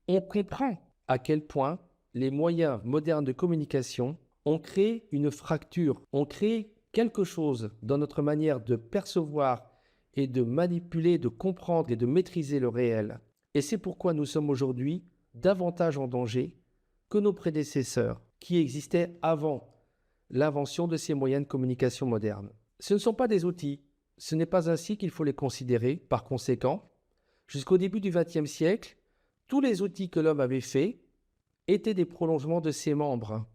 On comprend à quel point les moyens modernes de communication ont créé une fracture, ont créé quelque chose dans notre manière de percevoir et de manipuler, de comprendre et de maîtriser le réel. Et c'est pourquoi nous sommes aujourd'hui davantage en danger que nos prédécesseurs qui existaient avant l'invention de ces moyens de communication modernes. Ce ne sont pas des outils, ce n'est pas ainsi qu'il faut les considérer. Par conséquent, jusqu'au début du XXe siècle, tous les outils que l'homme avait faits étaient des prolongements de ses membres,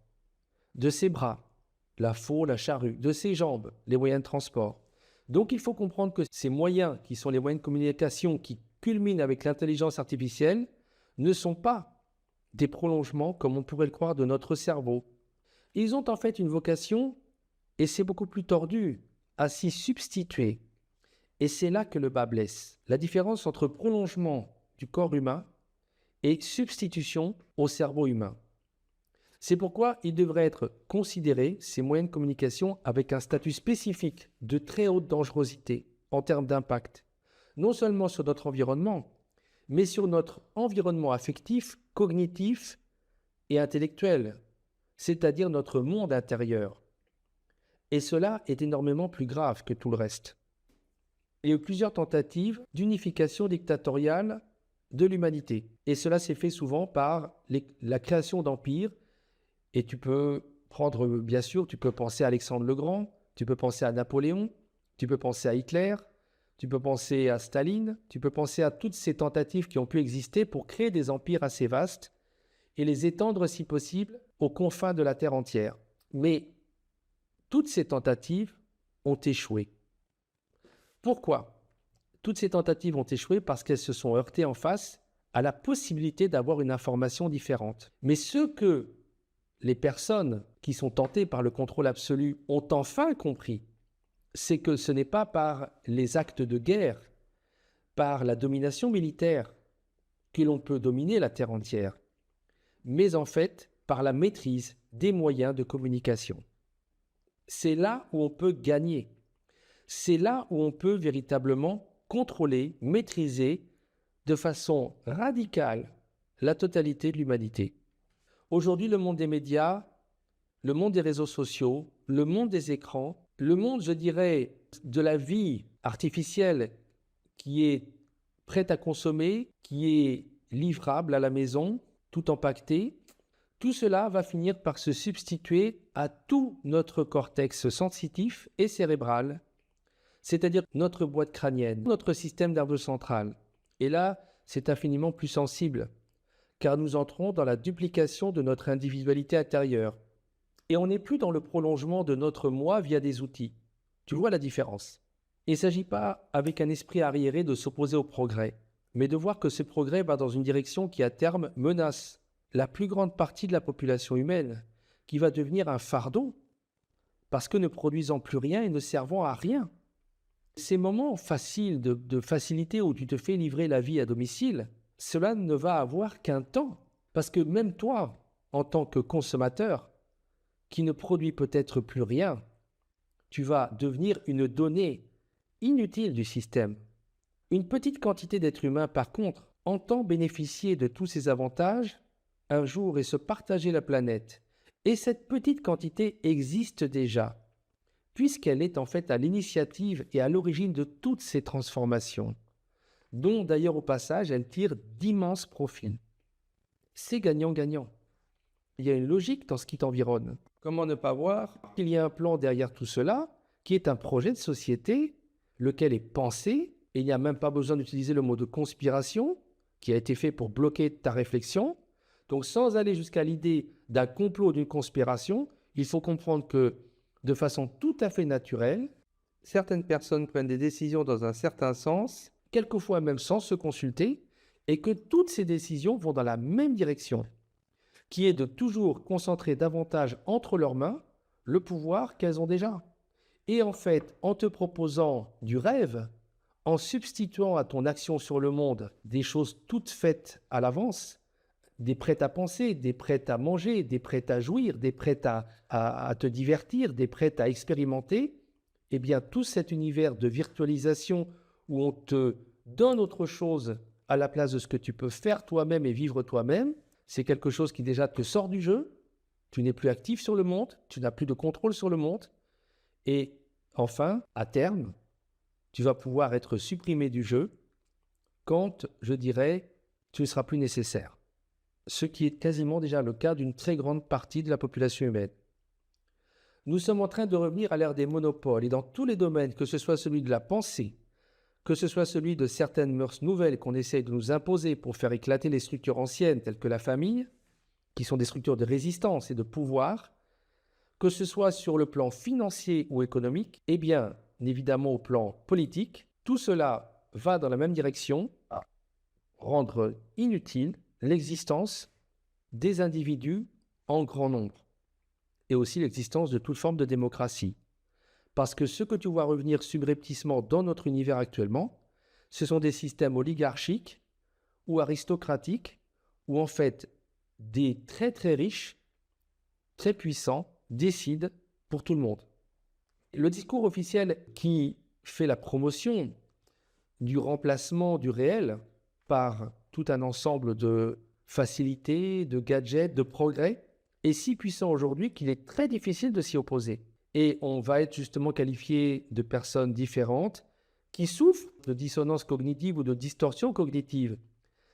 de ses bras, la faux, la charrue, de ses jambes, les moyens de transport. Donc il faut comprendre que ces moyens, qui sont les moyens de communication qui culminent avec l'intelligence artificielle, ne sont pas des prolongements, comme on pourrait le croire, de notre cerveau. Ils ont en fait une vocation, et c'est beaucoup plus tordu, à s'y substituer. Et c'est là que le bât blesse. La différence entre prolongement du corps humain et substitution au cerveau humain. C'est pourquoi ils devraient être considérés, ces moyens de communication, avec un statut spécifique de très haute dangerosité en termes d'impact, non seulement sur notre environnement, mais sur notre environnement affectif, cognitif et intellectuel, c'est-à-dire notre monde intérieur. Et cela est énormément plus grave que tout le reste. Il y a eu plusieurs tentatives d'unification dictatoriale de l'humanité. Et cela s'est fait souvent par la création d'empires. Et tu peux prendre, bien sûr, tu peux penser à Alexandre le Grand, tu peux penser à Napoléon, tu peux penser à Hitler, tu peux penser à Staline, tu peux penser à toutes ces tentatives qui ont pu exister pour créer des empires assez vastes et les étendre, si possible, aux confins de la terre entière. Mais toutes ces tentatives ont échoué. Pourquoi ? Toutes ces tentatives ont échoué parce qu'elles se sont heurtées en face à la possibilité d'avoir une information différente. Mais ce que les personnes qui sont tentées par le contrôle absolu ont enfin compris, c'est que ce n'est pas par les actes de guerre, par la domination militaire, que l'on peut dominer la terre entière, mais en fait par la maîtrise des moyens de communication. C'est là où on peut gagner. C'est là où on peut véritablement contrôler, maîtriser de façon radicale la totalité de l'humanité. Aujourd'hui, le monde des médias, le monde des réseaux sociaux, le monde des écrans, le monde, je dirais, de la vie artificielle qui est prête à consommer, qui est livrable à la maison, tout empaqueté, tout cela va finir par se substituer à tout notre cortex sensitif et cérébral, c'est-à-dire notre boîte crânienne, notre système nerveux central. Et là, c'est infiniment plus sensible, car nous entrons dans la duplication de notre individualité intérieure. Et on n'est plus dans le prolongement de notre moi via des outils. Tu vois la différence? Il ne s'agit pas, avec un esprit arriéré, de s'opposer au progrès, mais de voir que ce progrès va dans une direction qui, à terme, menace la plus grande partie de la population humaine, qui va devenir un fardeau, parce que ne produisant plus rien et ne servant à rien. Ces moments faciles de facilité où tu te fais livrer la vie à domicile, cela ne va avoir qu'un temps. Parce que même toi, en tant que consommateur, qui ne produit peut-être plus rien, tu vas devenir une donnée inutile du système. Une petite quantité d'êtres humains, par contre, entend bénéficier de tous ces avantages un jour et se partager la planète. Et cette petite quantité existe déjà, puisqu'elle est en fait à l'initiative et à l'origine de toutes ces transformations. dont d'ailleurs au passage, elle tire d'immenses profits. C'est gagnant-gagnant. Il y a une logique dans ce qui t'environne. Comment ne pas voir qu'il y a un plan derrière tout cela, qui est un projet de société, lequel est pensé, et il n'y a même pas besoin d'utiliser le mot de conspiration, qui a été fait pour bloquer ta réflexion. Donc sans aller jusqu'à l'idée d'un complot, d'une conspiration, il faut comprendre que, de façon tout à fait naturelle, certaines personnes prennent des décisions dans un certain sens, quelquefois même sans se consulter, et que toutes ces décisions vont dans la même direction, qui est de toujours concentrer davantage entre leurs mains le pouvoir qu'elles ont déjà. Et en fait, en te proposant du rêve, en substituant à ton action sur le monde des choses toutes faites à l'avance, des prêts à penser, des prêts à manger, des prêts à jouir, des prêts à te divertir, des prêts à expérimenter, eh bien tout cet univers de virtualisation où on te donne autre chose à la place de ce que tu peux faire toi-même et vivre toi-même, c'est quelque chose qui déjà te sort du jeu, tu n'es plus actif sur le monde, tu n'as plus de contrôle sur le monde, et enfin, à terme, tu vas pouvoir être supprimé du jeu quand, je dirais, tu ne seras plus nécessaire. Ce qui est quasiment déjà le cas d'une très grande partie de la population humaine. Nous sommes en train de revenir à l'ère des monopoles et dans tous les domaines, que ce soit celui de la pensée, que ce soit celui de certaines mœurs nouvelles qu'on essaye de nous imposer pour faire éclater les structures anciennes telles que la famille, qui sont des structures de résistance et de pouvoir, que ce soit sur le plan financier ou économique, et bien évidemment au plan politique, tout cela va dans la même direction, à rendre inutile l'existence des individus en grand nombre et aussi l'existence de toute forme de démocratie. Parce que ce que tu vois revenir subrepticement dans notre univers actuellement, ce sont des systèmes oligarchiques ou aristocratiques où en fait des très très riches, très puissants, décident pour tout le monde. Le discours officiel qui fait la promotion du remplacement du réel par tout un ensemble de facilités, de gadgets, de progrès, est si puissant aujourd'hui qu'il est très difficile de s'y opposer. Et on va être justement qualifié de personnes différentes qui souffrent de dissonance cognitive ou de distorsion cognitive.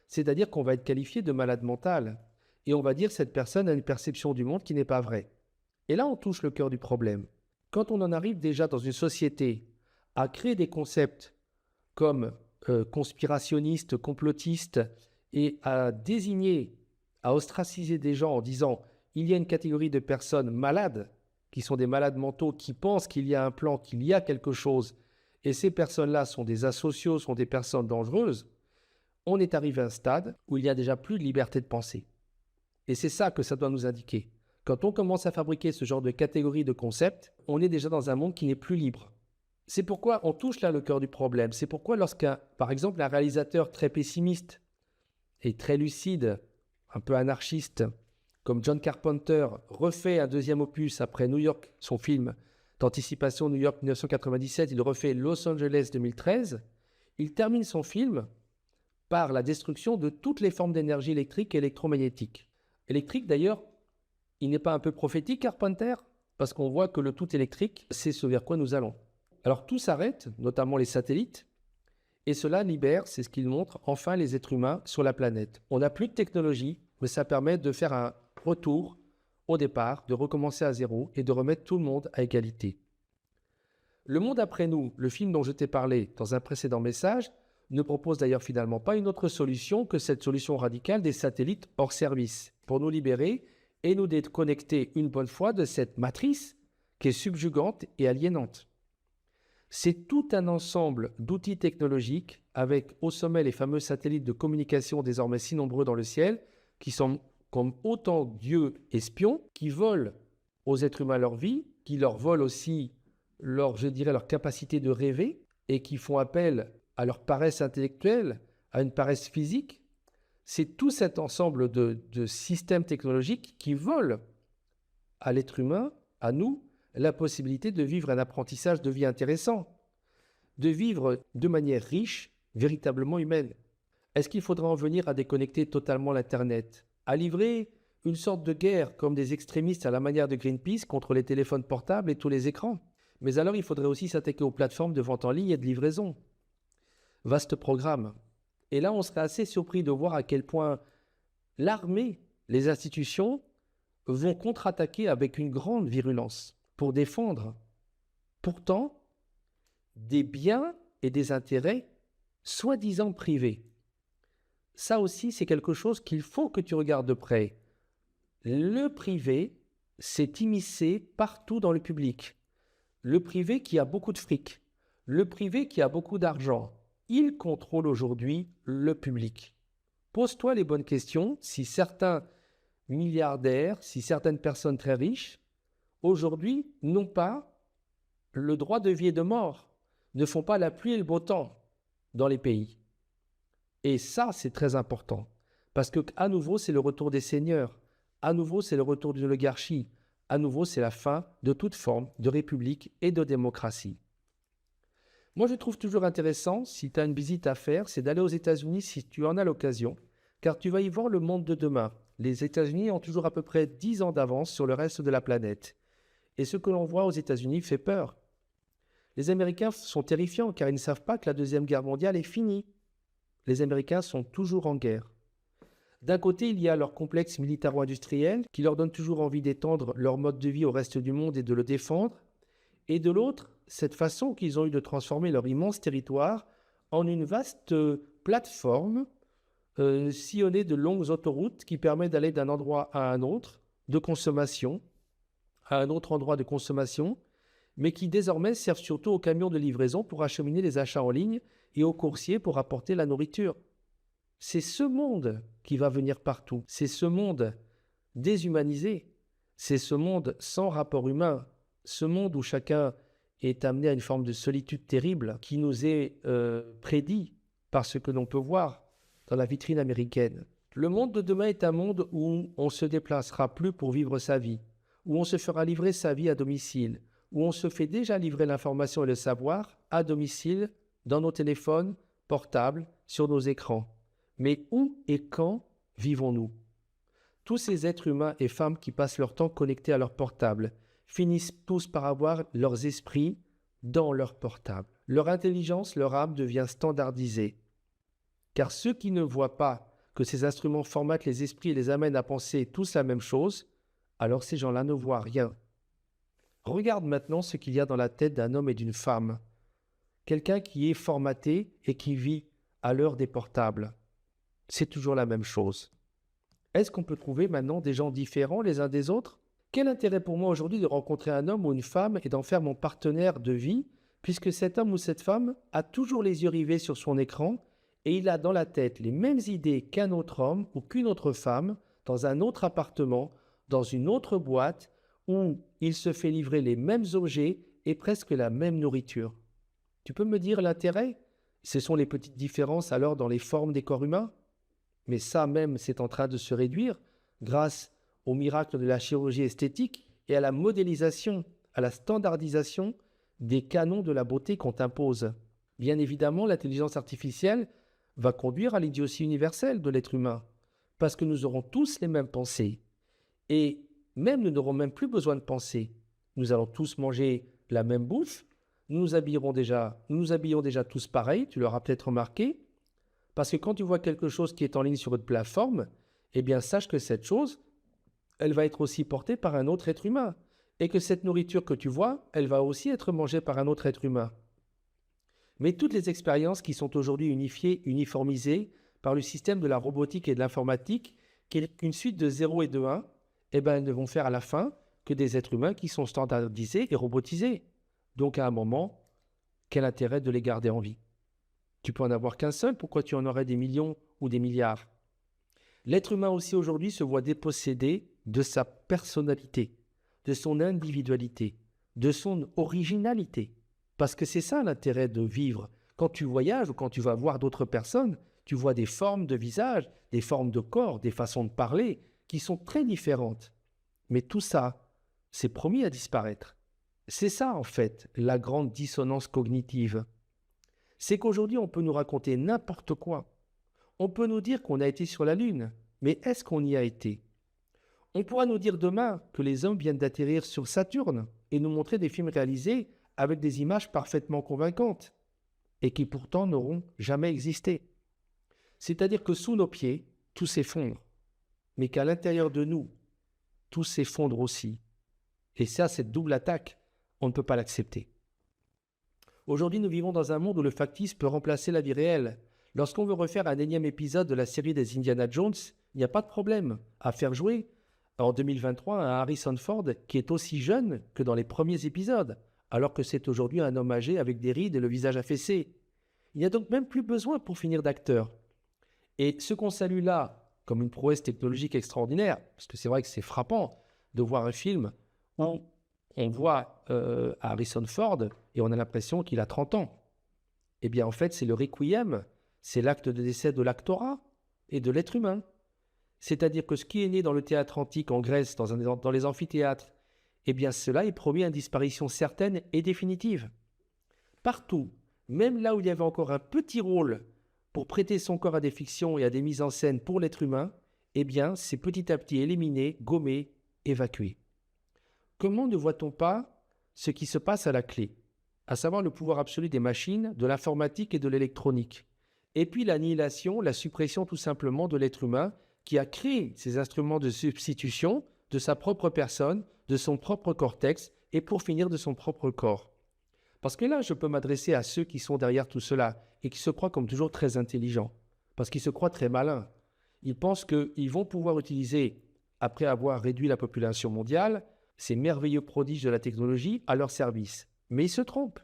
C'est-à-dire qu'on va être qualifié de malade mental. Et on va dire que cette personne a une perception du monde qui n'est pas vraie. Et là, on touche le cœur du problème. Quand on en arrive déjà dans une société à créer des concepts comme conspirationnistes, complotistes, et à désigner, à ostraciser des gens en disant il y a une catégorie de personnes malades, qui sont des malades mentaux, qui pensent qu'il y a un plan, qu'il y a quelque chose, et ces personnes-là sont des asociaux, sont des personnes dangereuses, on est arrivé à un stade où il n'y a déjà plus de liberté de penser. Et c'est ça que ça doit nous indiquer. Quand on commence à fabriquer ce genre de catégories de concepts, on est déjà dans un monde qui n'est plus libre. C'est pourquoi on touche là le cœur du problème. C'est pourquoi par exemple, un réalisateur très pessimiste et très lucide, un peu anarchiste, comme John Carpenter, refait un deuxième opus après New York, son film d'anticipation New York 1997, il refait Los Angeles 2013, il termine son film par la destruction de toutes les formes d'énergie électrique et électromagnétique. Électrique d'ailleurs, il n'est pas un peu prophétique Carpenter? Parce qu'on voit que le tout électrique, c'est ce vers quoi nous allons. Alors tout s'arrête, notamment les satellites, et cela libère, c'est ce qu'il montre, enfin les êtres humains sur la planète. On n'a plus de technologie, mais ça permet de faire un retour au départ, de recommencer à zéro et de remettre tout le monde à égalité. Le monde après nous, le film dont je t'ai parlé dans un précédent message, ne propose d'ailleurs finalement pas une autre solution que cette solution radicale des satellites hors service, pour nous libérer et nous déconnecter une bonne fois de cette matrice qui est subjugante et aliénante. C'est tout un ensemble d'outils technologiques avec au sommet les fameux satellites de communication désormais si nombreux dans le ciel qui sont comme autant dieux espions qui volent aux êtres humains leur vie, qui leur volent aussi leur capacité de rêver et qui font appel à leur paresse intellectuelle, à une paresse physique. C'est tout cet ensemble de systèmes technologiques qui volent à l'être humain, à nous, la possibilité de vivre un apprentissage de vie intéressant, de vivre de manière riche, véritablement humaine. Est-ce qu'il faudra en venir à déconnecter totalement l'Internet, à livrer une sorte de guerre comme des extrémistes à la manière de Greenpeace contre les téléphones portables et tous les écrans? Mais alors il faudrait aussi s'attaquer aux plateformes de vente en ligne et de livraison. Vaste programme. Et là, on serait assez surpris de voir à quel point l'armée, les institutions vont contre-attaquer avec une grande virulence pour défendre pourtant des biens et des intérêts soi-disant privés. Ça aussi, c'est quelque chose qu'il faut que tu regardes de près. Le privé s'est immiscé partout dans le public. Le privé qui a beaucoup de fric, le privé qui a beaucoup d'argent, il contrôle aujourd'hui le public. Pose-toi les bonnes questions. Si certains milliardaires, si certaines personnes très riches, aujourd'hui, n'ont pas le droit de vie et de mort, ne font pas la pluie et le beau temps dans les pays. Et ça, c'est très important. Parce que, à nouveau, c'est le retour des seigneurs. À nouveau, c'est le retour d'une oligarchie. À nouveau, c'est la fin de toute forme de république et de démocratie. Moi, je trouve toujours intéressant, si tu as une visite à faire, c'est d'aller aux États-Unis si tu en as l'occasion, car tu vas y voir le monde de demain. Les États-Unis ont toujours à peu près 10 ans d'avance sur le reste de la planète. Et ce que l'on voit aux États-Unis fait peur. Les Américains sont terrifiants car ils ne savent pas que la Deuxième Guerre mondiale est finie. Les Américains sont toujours en guerre. D'un côté, il y a leur complexe militaro-industriel qui leur donne toujours envie d'étendre leur mode de vie au reste du monde et de le défendre. Et de l'autre, cette façon qu'ils ont eu de transformer leur immense territoire en une vaste plateforme sillonnée de longues autoroutes qui permet d'aller d'un endroit à un autre de consommation, à un autre endroit de consommation, mais qui désormais servent surtout aux camions de livraison pour acheminer les achats en ligne et aux coursiers pour apporter la nourriture. C'est ce monde qui va venir partout. C'est ce monde déshumanisé. C'est ce monde sans rapport humain. Ce monde où chacun est amené à une forme de solitude terrible qui nous est prédit par ce que l'on peut voir dans la vitrine américaine. Le monde de demain est un monde où on ne se déplacera plus pour vivre sa vie, où on se fera livrer sa vie à domicile, où on se fait déjà livrer l'information et le savoir à domicile, dans nos téléphones portables, sur nos écrans. Mais où et quand vivons-nous? Tous ces êtres humains et femmes qui passent leur temps connectés à leur portable finissent tous par avoir leurs esprits dans leur portable. Leur intelligence, leur âme devient standardisée. Car ceux qui ne voient pas que ces instruments formatent les esprits et les amènent à penser tous la même chose, alors ces gens-là ne voient rien. Regarde maintenant ce qu'il y a dans la tête d'un homme et d'une femme. Quelqu'un qui est formaté et qui vit à l'heure des portables. C'est toujours la même chose. Est-ce qu'on peut trouver maintenant des gens différents les uns des autres? Quel intérêt pour moi aujourd'hui de rencontrer un homme ou une femme et d'en faire mon partenaire de vie, puisque cet homme ou cette femme a toujours les yeux rivés sur son écran et il a dans la tête les mêmes idées qu'un autre homme ou qu'une autre femme, dans un autre appartement, dans une autre boîte, où il se fait livrer les mêmes objets et presque la même nourriture. Tu peux me dire l'intérêt? Ce sont les petites différences alors dans les formes des corps humains? Mais ça même, c'est en train de se réduire grâce au miracle de la chirurgie esthétique et à la modélisation, à la standardisation des canons de la beauté qu'on t'impose. Bien évidemment, l'intelligence artificielle va conduire à l'idiotie universelle de l'être humain, parce que nous aurons tous les mêmes pensées. Et même nous n'aurons même plus besoin de penser. Nous allons tous manger la même bouffe, nous nous habillons déjà tous pareil, tu l'auras peut-être remarqué, parce que quand tu vois quelque chose qui est en ligne sur une plateforme, eh bien sache que cette chose, elle va être aussi portée par un autre être humain. Et que cette nourriture que tu vois, elle va aussi être mangée par un autre être humain. Mais toutes les expériences qui sont aujourd'hui unifiées, uniformisées par le système de la robotique et de l'informatique, qui est une suite de 0 et de 1, eh bien elles ne vont faire à la fin que des êtres humains qui sont standardisés et robotisés. Donc à un moment, quel intérêt de les garder en vie? Tu peux en avoir qu'un seul, pourquoi tu en aurais des millions ou des milliards? L'être humain aussi aujourd'hui se voit dépossédé de sa personnalité, de son individualité, de son originalité. Parce que c'est ça l'intérêt de vivre. Quand tu voyages ou quand tu vas voir d'autres personnes, tu vois des formes de visage, des formes de corps, des façons de parler qui sont très différentes. Mais tout ça, c'est promis à disparaître. C'est ça en fait la grande dissonance cognitive. C'est qu'aujourd'hui on peut nous raconter n'importe quoi. On peut nous dire qu'on a été sur la Lune, mais est-ce qu'on y a été? On pourra nous dire demain que les hommes viennent d'atterrir sur Saturne et nous montrer des films réalisés avec des images parfaitement convaincantes et qui pourtant n'auront jamais existé. C'est-à-dire que sous nos pieds, tout s'effondre, mais qu'à l'intérieur de nous, tout s'effondre aussi. Et ça, cette double attaque, on ne peut pas l'accepter. Aujourd'hui, nous vivons dans un monde où le factice peut remplacer la vie réelle. Lorsqu'on veut refaire un énième épisode de la série des Indiana Jones, il n'y a pas de problème à faire jouer en 2023 un Harrison Ford qui est aussi jeune que dans les premiers épisodes, alors que c'est aujourd'hui un homme âgé avec des rides et le visage affaissé. Il n'y a donc même plus besoin pour finir d'acteur. Et ce qu'on salue là comme une prouesse technologique extraordinaire, parce que c'est vrai que c'est frappant de voir un film où on voit Harrison Ford et on a l'impression qu'il a 30 ans. Eh bien, en fait, c'est le requiem, c'est l'acte de décès de l'actorat et de l'être humain. C'est-à-dire que ce qui est né dans le théâtre antique en Grèce, dans les amphithéâtres, eh bien, cela est promis à une disparition certaine et définitive. Partout, même là où il y avait encore un petit rôle pour prêter son corps à des fictions et à des mises en scène pour l'être humain, eh bien, c'est petit à petit éliminé, gommé, évacué. Comment ne voit-on pas ce qui se passe à la clé, à savoir le pouvoir absolu des machines, de l'informatique et de l'électronique, et puis l'annihilation, la suppression tout simplement de l'être humain qui a créé ces instruments de substitution de sa propre personne, de son propre cortex et pour finir de son propre corps. Parce que là, je peux m'adresser à ceux qui sont derrière tout cela et qui se croient comme toujours très intelligents, parce qu'ils se croient très malins. Ils pensent qu'ils vont pouvoir utiliser, après avoir réduit la population mondiale, ces merveilleux prodiges de la technologie à leur service. Mais ils se trompent.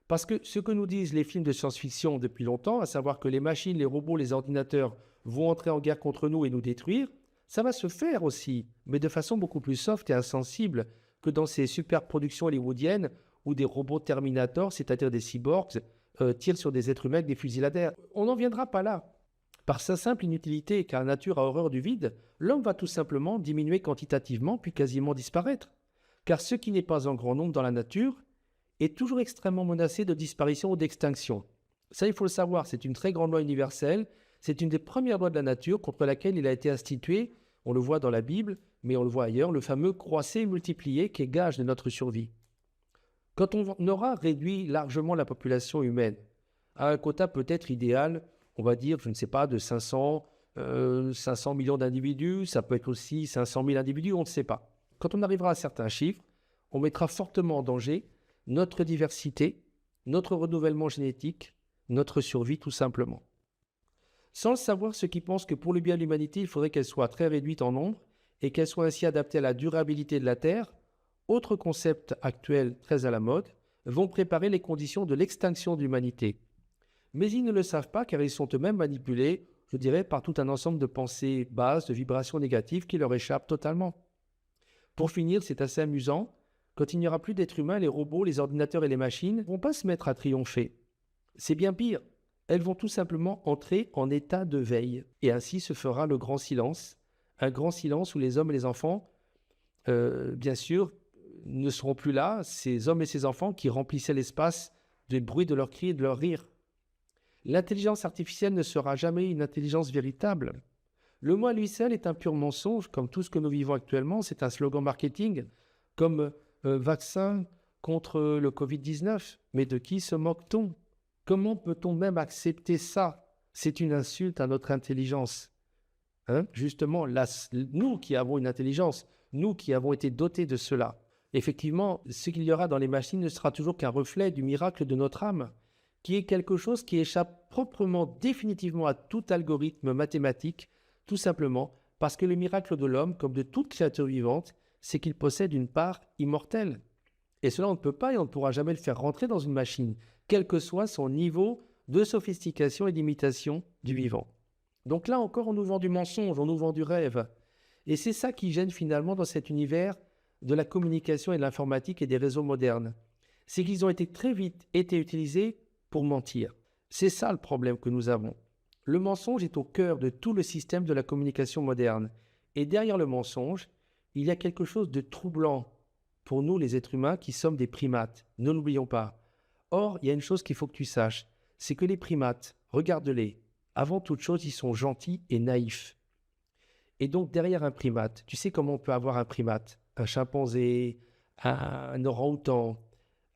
Parce que ce que nous disent les films de science-fiction depuis longtemps, à savoir que les machines, les robots, les ordinateurs vont entrer en guerre contre nous et nous détruire, ça va se faire aussi, mais de façon beaucoup plus soft et insensible que dans ces super productions hollywoodiennes où des robots Terminator, c'est-à-dire des cyborgs, tirent sur des êtres humains avec des fusils laser. On n'en viendra pas là. Par sa simple inutilité, car la nature a horreur du vide, l'homme va tout simplement diminuer quantitativement puis quasiment disparaître. Car ce qui n'est pas en grand nombre dans la nature est toujours extrêmement menacé de disparition ou d'extinction. Ça, il faut le savoir, c'est une très grande loi universelle, c'est une des premières lois de la nature contre laquelle il a été institué, on le voit dans la Bible, mais on le voit ailleurs, le fameux croisser et multiplier qui est gage de notre survie. Quand on aura réduit largement la population humaine à un quota peut-être idéal, on va dire, je ne sais pas, de 500 millions d'individus, ça peut être aussi 500 000 individus, on ne sait pas. Quand on arrivera à certains chiffres, on mettra fortement en danger notre diversité, notre renouvellement génétique, notre survie tout simplement. Sans le savoir, ceux qui pensent que pour le bien de l'humanité, il faudrait qu'elle soit très réduite en nombre et qu'elle soit ainsi adaptée à la durabilité de la Terre, autre concept actuel très à la mode, vont préparer les conditions de l'extinction de l'humanité. Mais ils ne le savent pas car ils sont eux-mêmes manipulés, je dirais, par tout un ensemble de pensées basses, de vibrations négatives qui leur échappent totalement. Pour finir, c'est assez amusant, quand il n'y aura plus d'êtres humains, les robots, les ordinateurs et les machines ne vont pas se mettre à triompher. C'est bien pire, elles vont tout simplement entrer en état de veille. Et ainsi se fera le grand silence, un grand silence où les hommes et les enfants, bien sûr, ne seront plus là, ces hommes et ces enfants qui remplissaient l'espace du bruit de leurs cris et de leurs rires. L'intelligence artificielle ne sera jamais une intelligence véritable. Le mot à lui seul est un pur mensonge, comme tout ce que nous vivons actuellement, c'est un slogan marketing, comme vaccin contre le Covid-19. Mais de qui se moque-t-on? Comment peut-on même accepter ça? C'est une insulte à notre intelligence. Justement, nous qui avons une intelligence, nous qui avons été dotés de cela. Effectivement, ce qu'il y aura dans les machines ne sera toujours qu'un reflet du miracle de notre âme, qui est quelque chose qui échappe proprement, définitivement à tout algorithme mathématique, tout simplement parce que le miracle de l'homme, comme de toute créature vivante, c'est qu'il possède une part immortelle. Et cela, on ne peut pas et on ne pourra jamais le faire rentrer dans une machine, quel que soit son niveau de sophistication et d'imitation du vivant. Donc là encore, on nous vend du mensonge, on nous vend du rêve. Et c'est ça qui gêne finalement dans cet univers de la communication et de l'informatique et des réseaux modernes. C'est qu'ils ont été très vite utilisés pour mentir. C'est ça le problème que nous avons. Le mensonge est au cœur de tout le système de la communication moderne. Et derrière le mensonge, il y a quelque chose de troublant pour nous les êtres humains qui sommes des primates. Ne l'oublions pas. Or, il y a une chose qu'il faut que tu saches, c'est que les primates, regarde-les, avant toute chose, ils sont gentils et naïfs. Et donc, derrière un primate, tu sais comment on peut avoir un primate? Un chimpanzé, un orang-outan,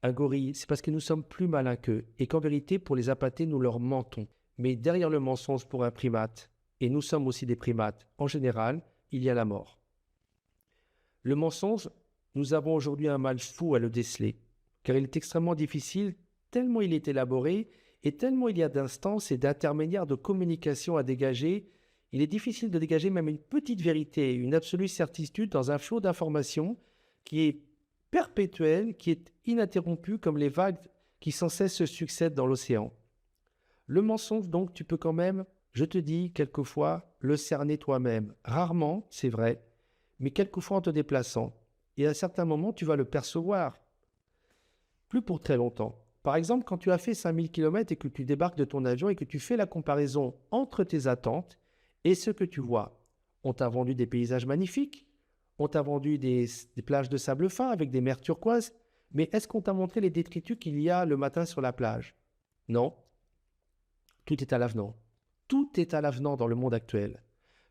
un gorille, c'est parce que nous sommes plus malins qu'eux et qu'en vérité, pour les appâter, nous leur mentons. Mais derrière le mensonge pour un primate, et nous sommes aussi des primates, en général, il y a la mort. Le mensonge, nous avons aujourd'hui un mal fou à le déceler, car il est extrêmement difficile, tellement il est élaboré, et tellement il y a d'instances et d'intermédiaires de communication à dégager, il est difficile de dégager même une petite vérité, une absolue certitude dans un flot d'informations qui est perpétuel, qui est ininterrompu comme les vagues qui sans cesse se succèdent dans l'océan. Le mensonge, donc, tu peux quand même, je te dis, quelquefois, le cerner toi-même. Rarement, c'est vrai, mais quelquefois en te déplaçant. Et à certains moments, tu vas le percevoir. Plus pour très longtemps. Par exemple, quand tu as fait 5000 km et que tu débarques de ton avion et que tu fais la comparaison entre tes attentes et ce que tu vois. On t'a vendu des paysages magnifiques, on t'a vendu des plages de sable fin avec des mers turquoises, mais est-ce qu'on t'a montré les détritus qu'il y a le matin sur la plage? Non. Tout est à l'avenant. Tout est à l'avenant dans le monde actuel.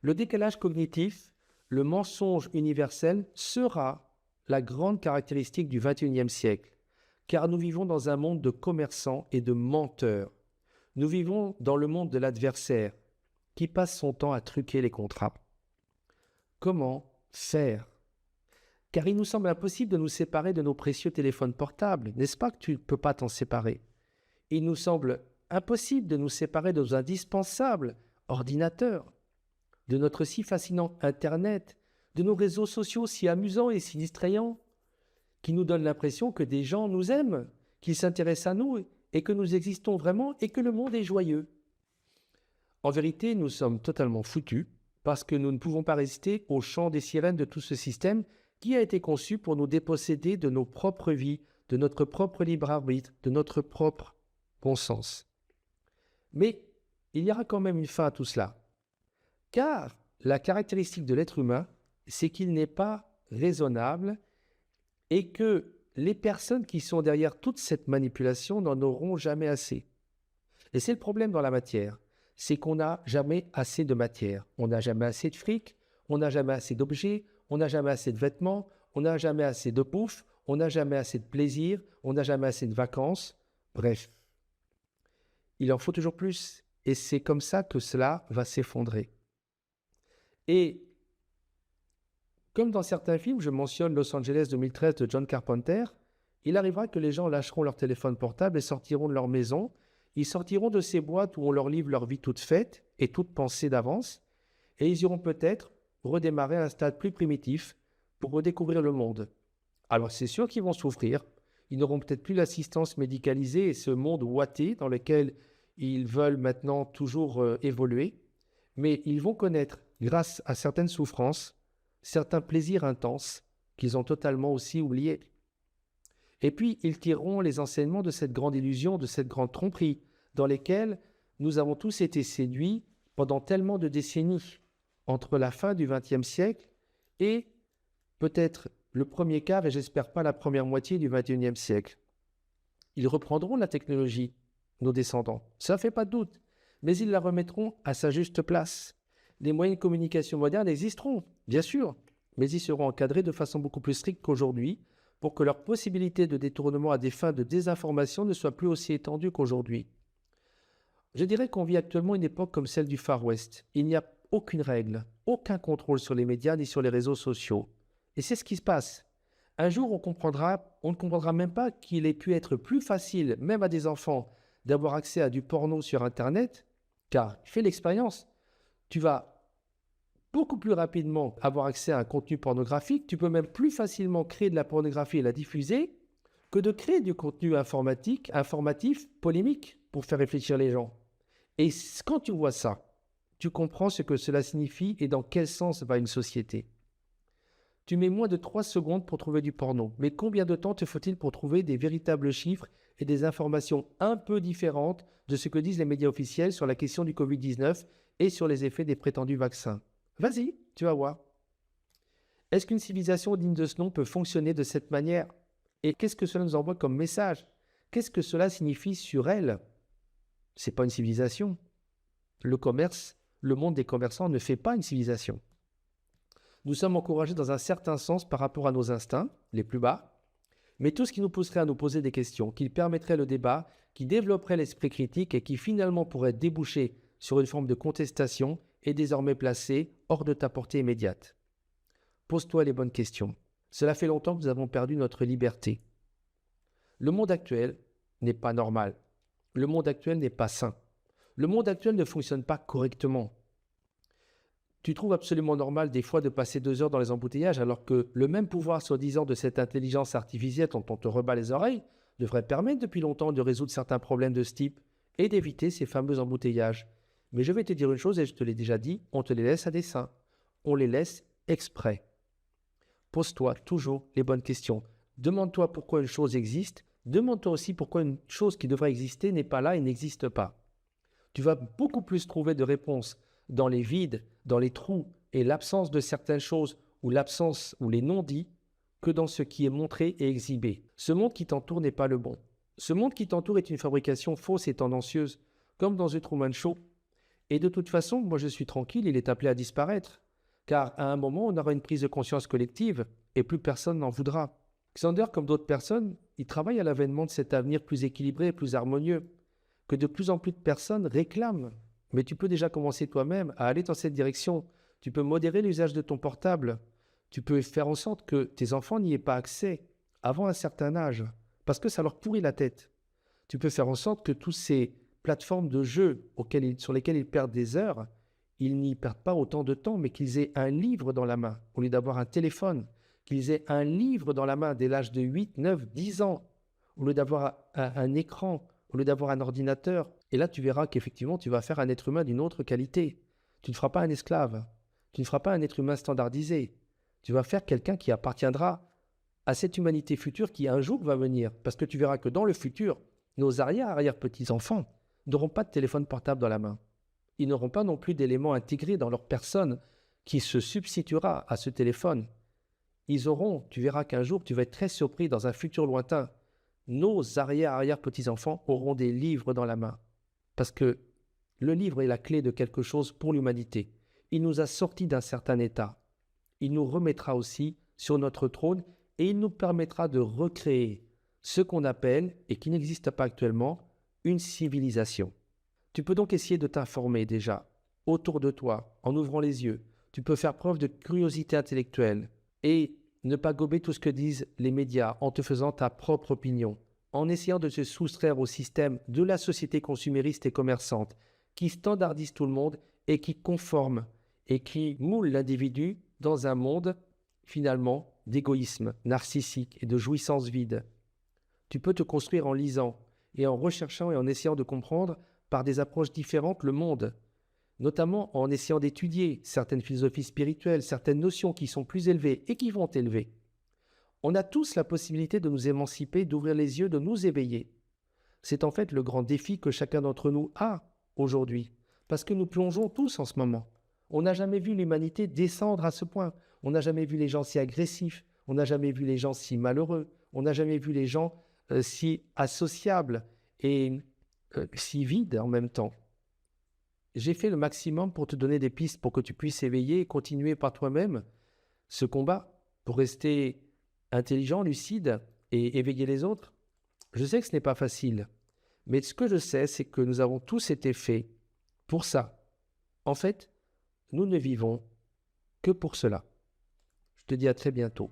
Le décalage cognitif, le mensonge universel sera la grande caractéristique du XXIe siècle, car nous vivons dans un monde de commerçants et de menteurs. Nous vivons dans le monde de l'adversaire qui passe son temps à truquer les contrats. Comment faire? Car il nous semble impossible de nous séparer de nos précieux téléphones portables. N'est-ce pas que tu ne peux pas t'en séparer? Il nous semble impossible de nous séparer de nos indispensables ordinateurs, de notre si fascinant Internet, de nos réseaux sociaux si amusants et si distrayants, qui nous donnent l'impression que des gens nous aiment, qu'ils s'intéressent à nous et que nous existons vraiment et que le monde est joyeux. En vérité, nous sommes totalement foutus parce que nous ne pouvons pas résister au chant des sirènes de tout ce système qui a été conçu pour nous déposséder de nos propres vies, de notre propre libre arbitre, de notre propre bon sens. Mais il y aura quand même une fin à tout cela. Car la caractéristique de l'être humain, c'est qu'il n'est pas raisonnable et que les personnes qui sont derrière toute cette manipulation n'en auront jamais assez. Et c'est le problème dans la matière, c'est qu'on n'a jamais assez de matière. On n'a jamais assez de fric, on n'a jamais assez d'objets, on n'a jamais assez de vêtements, on n'a jamais assez de bouffe, on n'a jamais assez de plaisir, on n'a jamais assez de vacances. Bref, il en faut toujours plus. Et c'est comme ça que cela va s'effondrer. Et comme dans certains films, je mentionne Los Angeles 2013 de John Carpenter, il arrivera que les gens lâcheront leur téléphone portable et sortiront de leur maison. Ils sortiront de ces boîtes où on leur livre leur vie toute faite et toute pensée d'avance, et ils iront peut-être redémarrer à un stade plus primitif pour redécouvrir le monde. Alors c'est sûr qu'ils vont souffrir, ils n'auront peut-être plus l'assistance médicalisée et ce monde ouaté dans lequel ils veulent maintenant toujours évoluer, mais ils vont connaître, grâce à certaines souffrances, certains plaisirs intenses qu'ils ont totalement aussi oubliés. Et puis, ils tireront les enseignements de cette grande illusion, de cette grande tromperie, dans lesquelles nous avons tous été séduits pendant tellement de décennies, entre la fin du XXe siècle et peut-être le premier quart, et j'espère pas la première moitié du XXIe siècle. Ils reprendront la technologie, nos descendants, ça ne fait pas de doute, mais ils la remettront à sa juste place. Les moyens de communication modernes existeront, bien sûr, mais ils seront encadrés de façon beaucoup plus stricte qu'aujourd'hui, pour que leur possibilité de détournement à des fins de désinformation ne soit plus aussi étendue qu'aujourd'hui. Je dirais qu'on vit actuellement une époque comme celle du Far West. Il n'y a aucune règle, aucun contrôle sur les médias ni sur les réseaux sociaux. Et c'est ce qui se passe. Un jour, on ne comprendra même pas qu'il ait pu être plus facile, même à des enfants, d'avoir accès à du porno sur Internet, car fais l'expérience, tu vas beaucoup plus rapidement avoir accès à un contenu pornographique, tu peux même plus facilement créer de la pornographie et la diffuser que de créer du contenu informatif, polémique, pour faire réfléchir les gens. Et quand tu vois ça, tu comprends ce que cela signifie et dans quel sens va une société. Tu mets moins de 3 secondes pour trouver du porno, mais combien de temps te faut-il pour trouver des véritables chiffres et des informations un peu différentes de ce que disent les médias officiels sur la question du Covid-19 et sur les effets des prétendus vaccins? Vas-y, tu vas voir. Est-ce qu'une civilisation digne de ce nom peut fonctionner de cette manière? Et qu'est-ce que cela nous envoie comme message? Qu'est-ce que cela signifie sur elle? Ce n'est pas une civilisation. Le commerce, le monde des commerçants ne fait pas une civilisation. Nous sommes encouragés dans un certain sens par rapport à nos instincts, les plus bas, mais tout ce qui nous pousserait à nous poser des questions, qui permettrait le débat, qui développerait l'esprit critique et qui finalement pourrait déboucher sur une forme de contestation est désormais placé hors de ta portée immédiate. Pose-toi les bonnes questions. Cela fait longtemps que nous avons perdu notre liberté. Le monde actuel n'est pas normal. Le monde actuel n'est pas sain. Le monde actuel ne fonctionne pas correctement. Tu trouves absolument normal des fois de passer 2 heures dans les embouteillages alors que le même pouvoir soi-disant de cette intelligence artificielle dont on te rebat les oreilles devrait permettre depuis longtemps de résoudre certains problèmes de ce type et d'éviter ces fameux embouteillages. Mais je vais te dire une chose et je te l'ai déjà dit, on te les laisse à dessein. On les laisse exprès. Pose-toi toujours les bonnes questions. Demande-toi pourquoi une chose existe. Demande-toi aussi pourquoi une chose qui devrait exister n'est pas là et n'existe pas. Tu vas beaucoup plus trouver de réponses dans les vides, dans les trous et l'absence de certaines choses ou l'absence ou les non-dits que dans ce qui est montré et exhibé. Ce monde qui t'entoure n'est pas le bon. Ce monde qui t'entoure est une fabrication fausse et tendancieuse, comme dans The Truman Show. Et de toute façon, moi je suis tranquille, il est appelé à disparaître. Car à un moment, on aura une prise de conscience collective et plus personne n'en voudra. Xander, comme d'autres personnes, il travaille à l'avènement de cet avenir plus équilibré et plus harmonieux, que de plus en plus de personnes réclament. Mais tu peux déjà commencer toi-même à aller dans cette direction. Tu peux modérer l'usage de ton portable. Tu peux faire en sorte que tes enfants n'y aient pas accès avant un certain âge, parce que ça leur pourrit la tête. Tu peux faire en sorte que toutes ces plateformes de jeux sur lesquelles ils perdent des heures, ils n'y perdent pas autant de temps, mais qu'ils aient un livre dans la main, au lieu d'avoir un téléphone, qu'ils aient un livre dans la main dès l'âge de 8, 9, 10 ans, au lieu d'avoir un écran, au lieu d'avoir un ordinateur. Et là, tu verras qu'effectivement, tu vas faire un être humain d'une autre qualité. Tu ne feras pas un esclave, tu ne feras pas un être humain standardisé. Tu vas faire quelqu'un qui appartiendra à cette humanité future qui un jour va venir. Parce que tu verras que dans le futur, nos arrière-petits-enfants n'auront pas de téléphone portable dans la main. Ils n'auront pas non plus d'éléments intégrés dans leur personne qui se substituera à ce téléphone. Ils auront, tu verras qu'un jour, tu vas être très surpris dans un futur lointain, nos arrière-petits-enfants auront des livres dans la main. Parce que le livre est la clé de quelque chose pour l'humanité. Il nous a sortis d'un certain état. Il nous remettra aussi sur notre trône et il nous permettra de recréer ce qu'on appelle, et qui n'existe pas actuellement, une civilisation. Tu peux donc essayer de t'informer déjà autour de toi en ouvrant les yeux. Tu peux faire preuve de curiosité intellectuelle et ne pas gober tout ce que disent les médias en te faisant ta propre opinion, en essayant de se soustraire au système de la société consumériste et commerçante qui standardise tout le monde et qui conforme et qui moule l'individu dans un monde finalement d'égoïsme narcissique et de jouissance vide. Tu peux te construire en lisant et en recherchant et en essayant de comprendre par des approches différentes le monde, notamment en essayant d'étudier certaines philosophies spirituelles, certaines notions qui sont plus élevées et qui vont t'élever. On a tous la possibilité de nous émanciper, d'ouvrir les yeux, de nous éveiller. C'est en fait le grand défi que chacun d'entre nous a aujourd'hui, parce que nous plongeons tous en ce moment. On n'a jamais vu l'humanité descendre à ce point. On n'a jamais vu les gens si agressifs, on n'a jamais vu les gens si malheureux, on n'a jamais vu les gens si associables et si vides en même temps. J'ai fait le maximum pour te donner des pistes pour que tu puisses éveiller et continuer par toi-même ce combat pour rester intelligent, lucide et éveiller les autres. Je sais que ce n'est pas facile, mais ce que je sais, c'est que nous avons tous été faits pour ça. En fait, nous ne vivons que pour cela. Je te dis à très bientôt.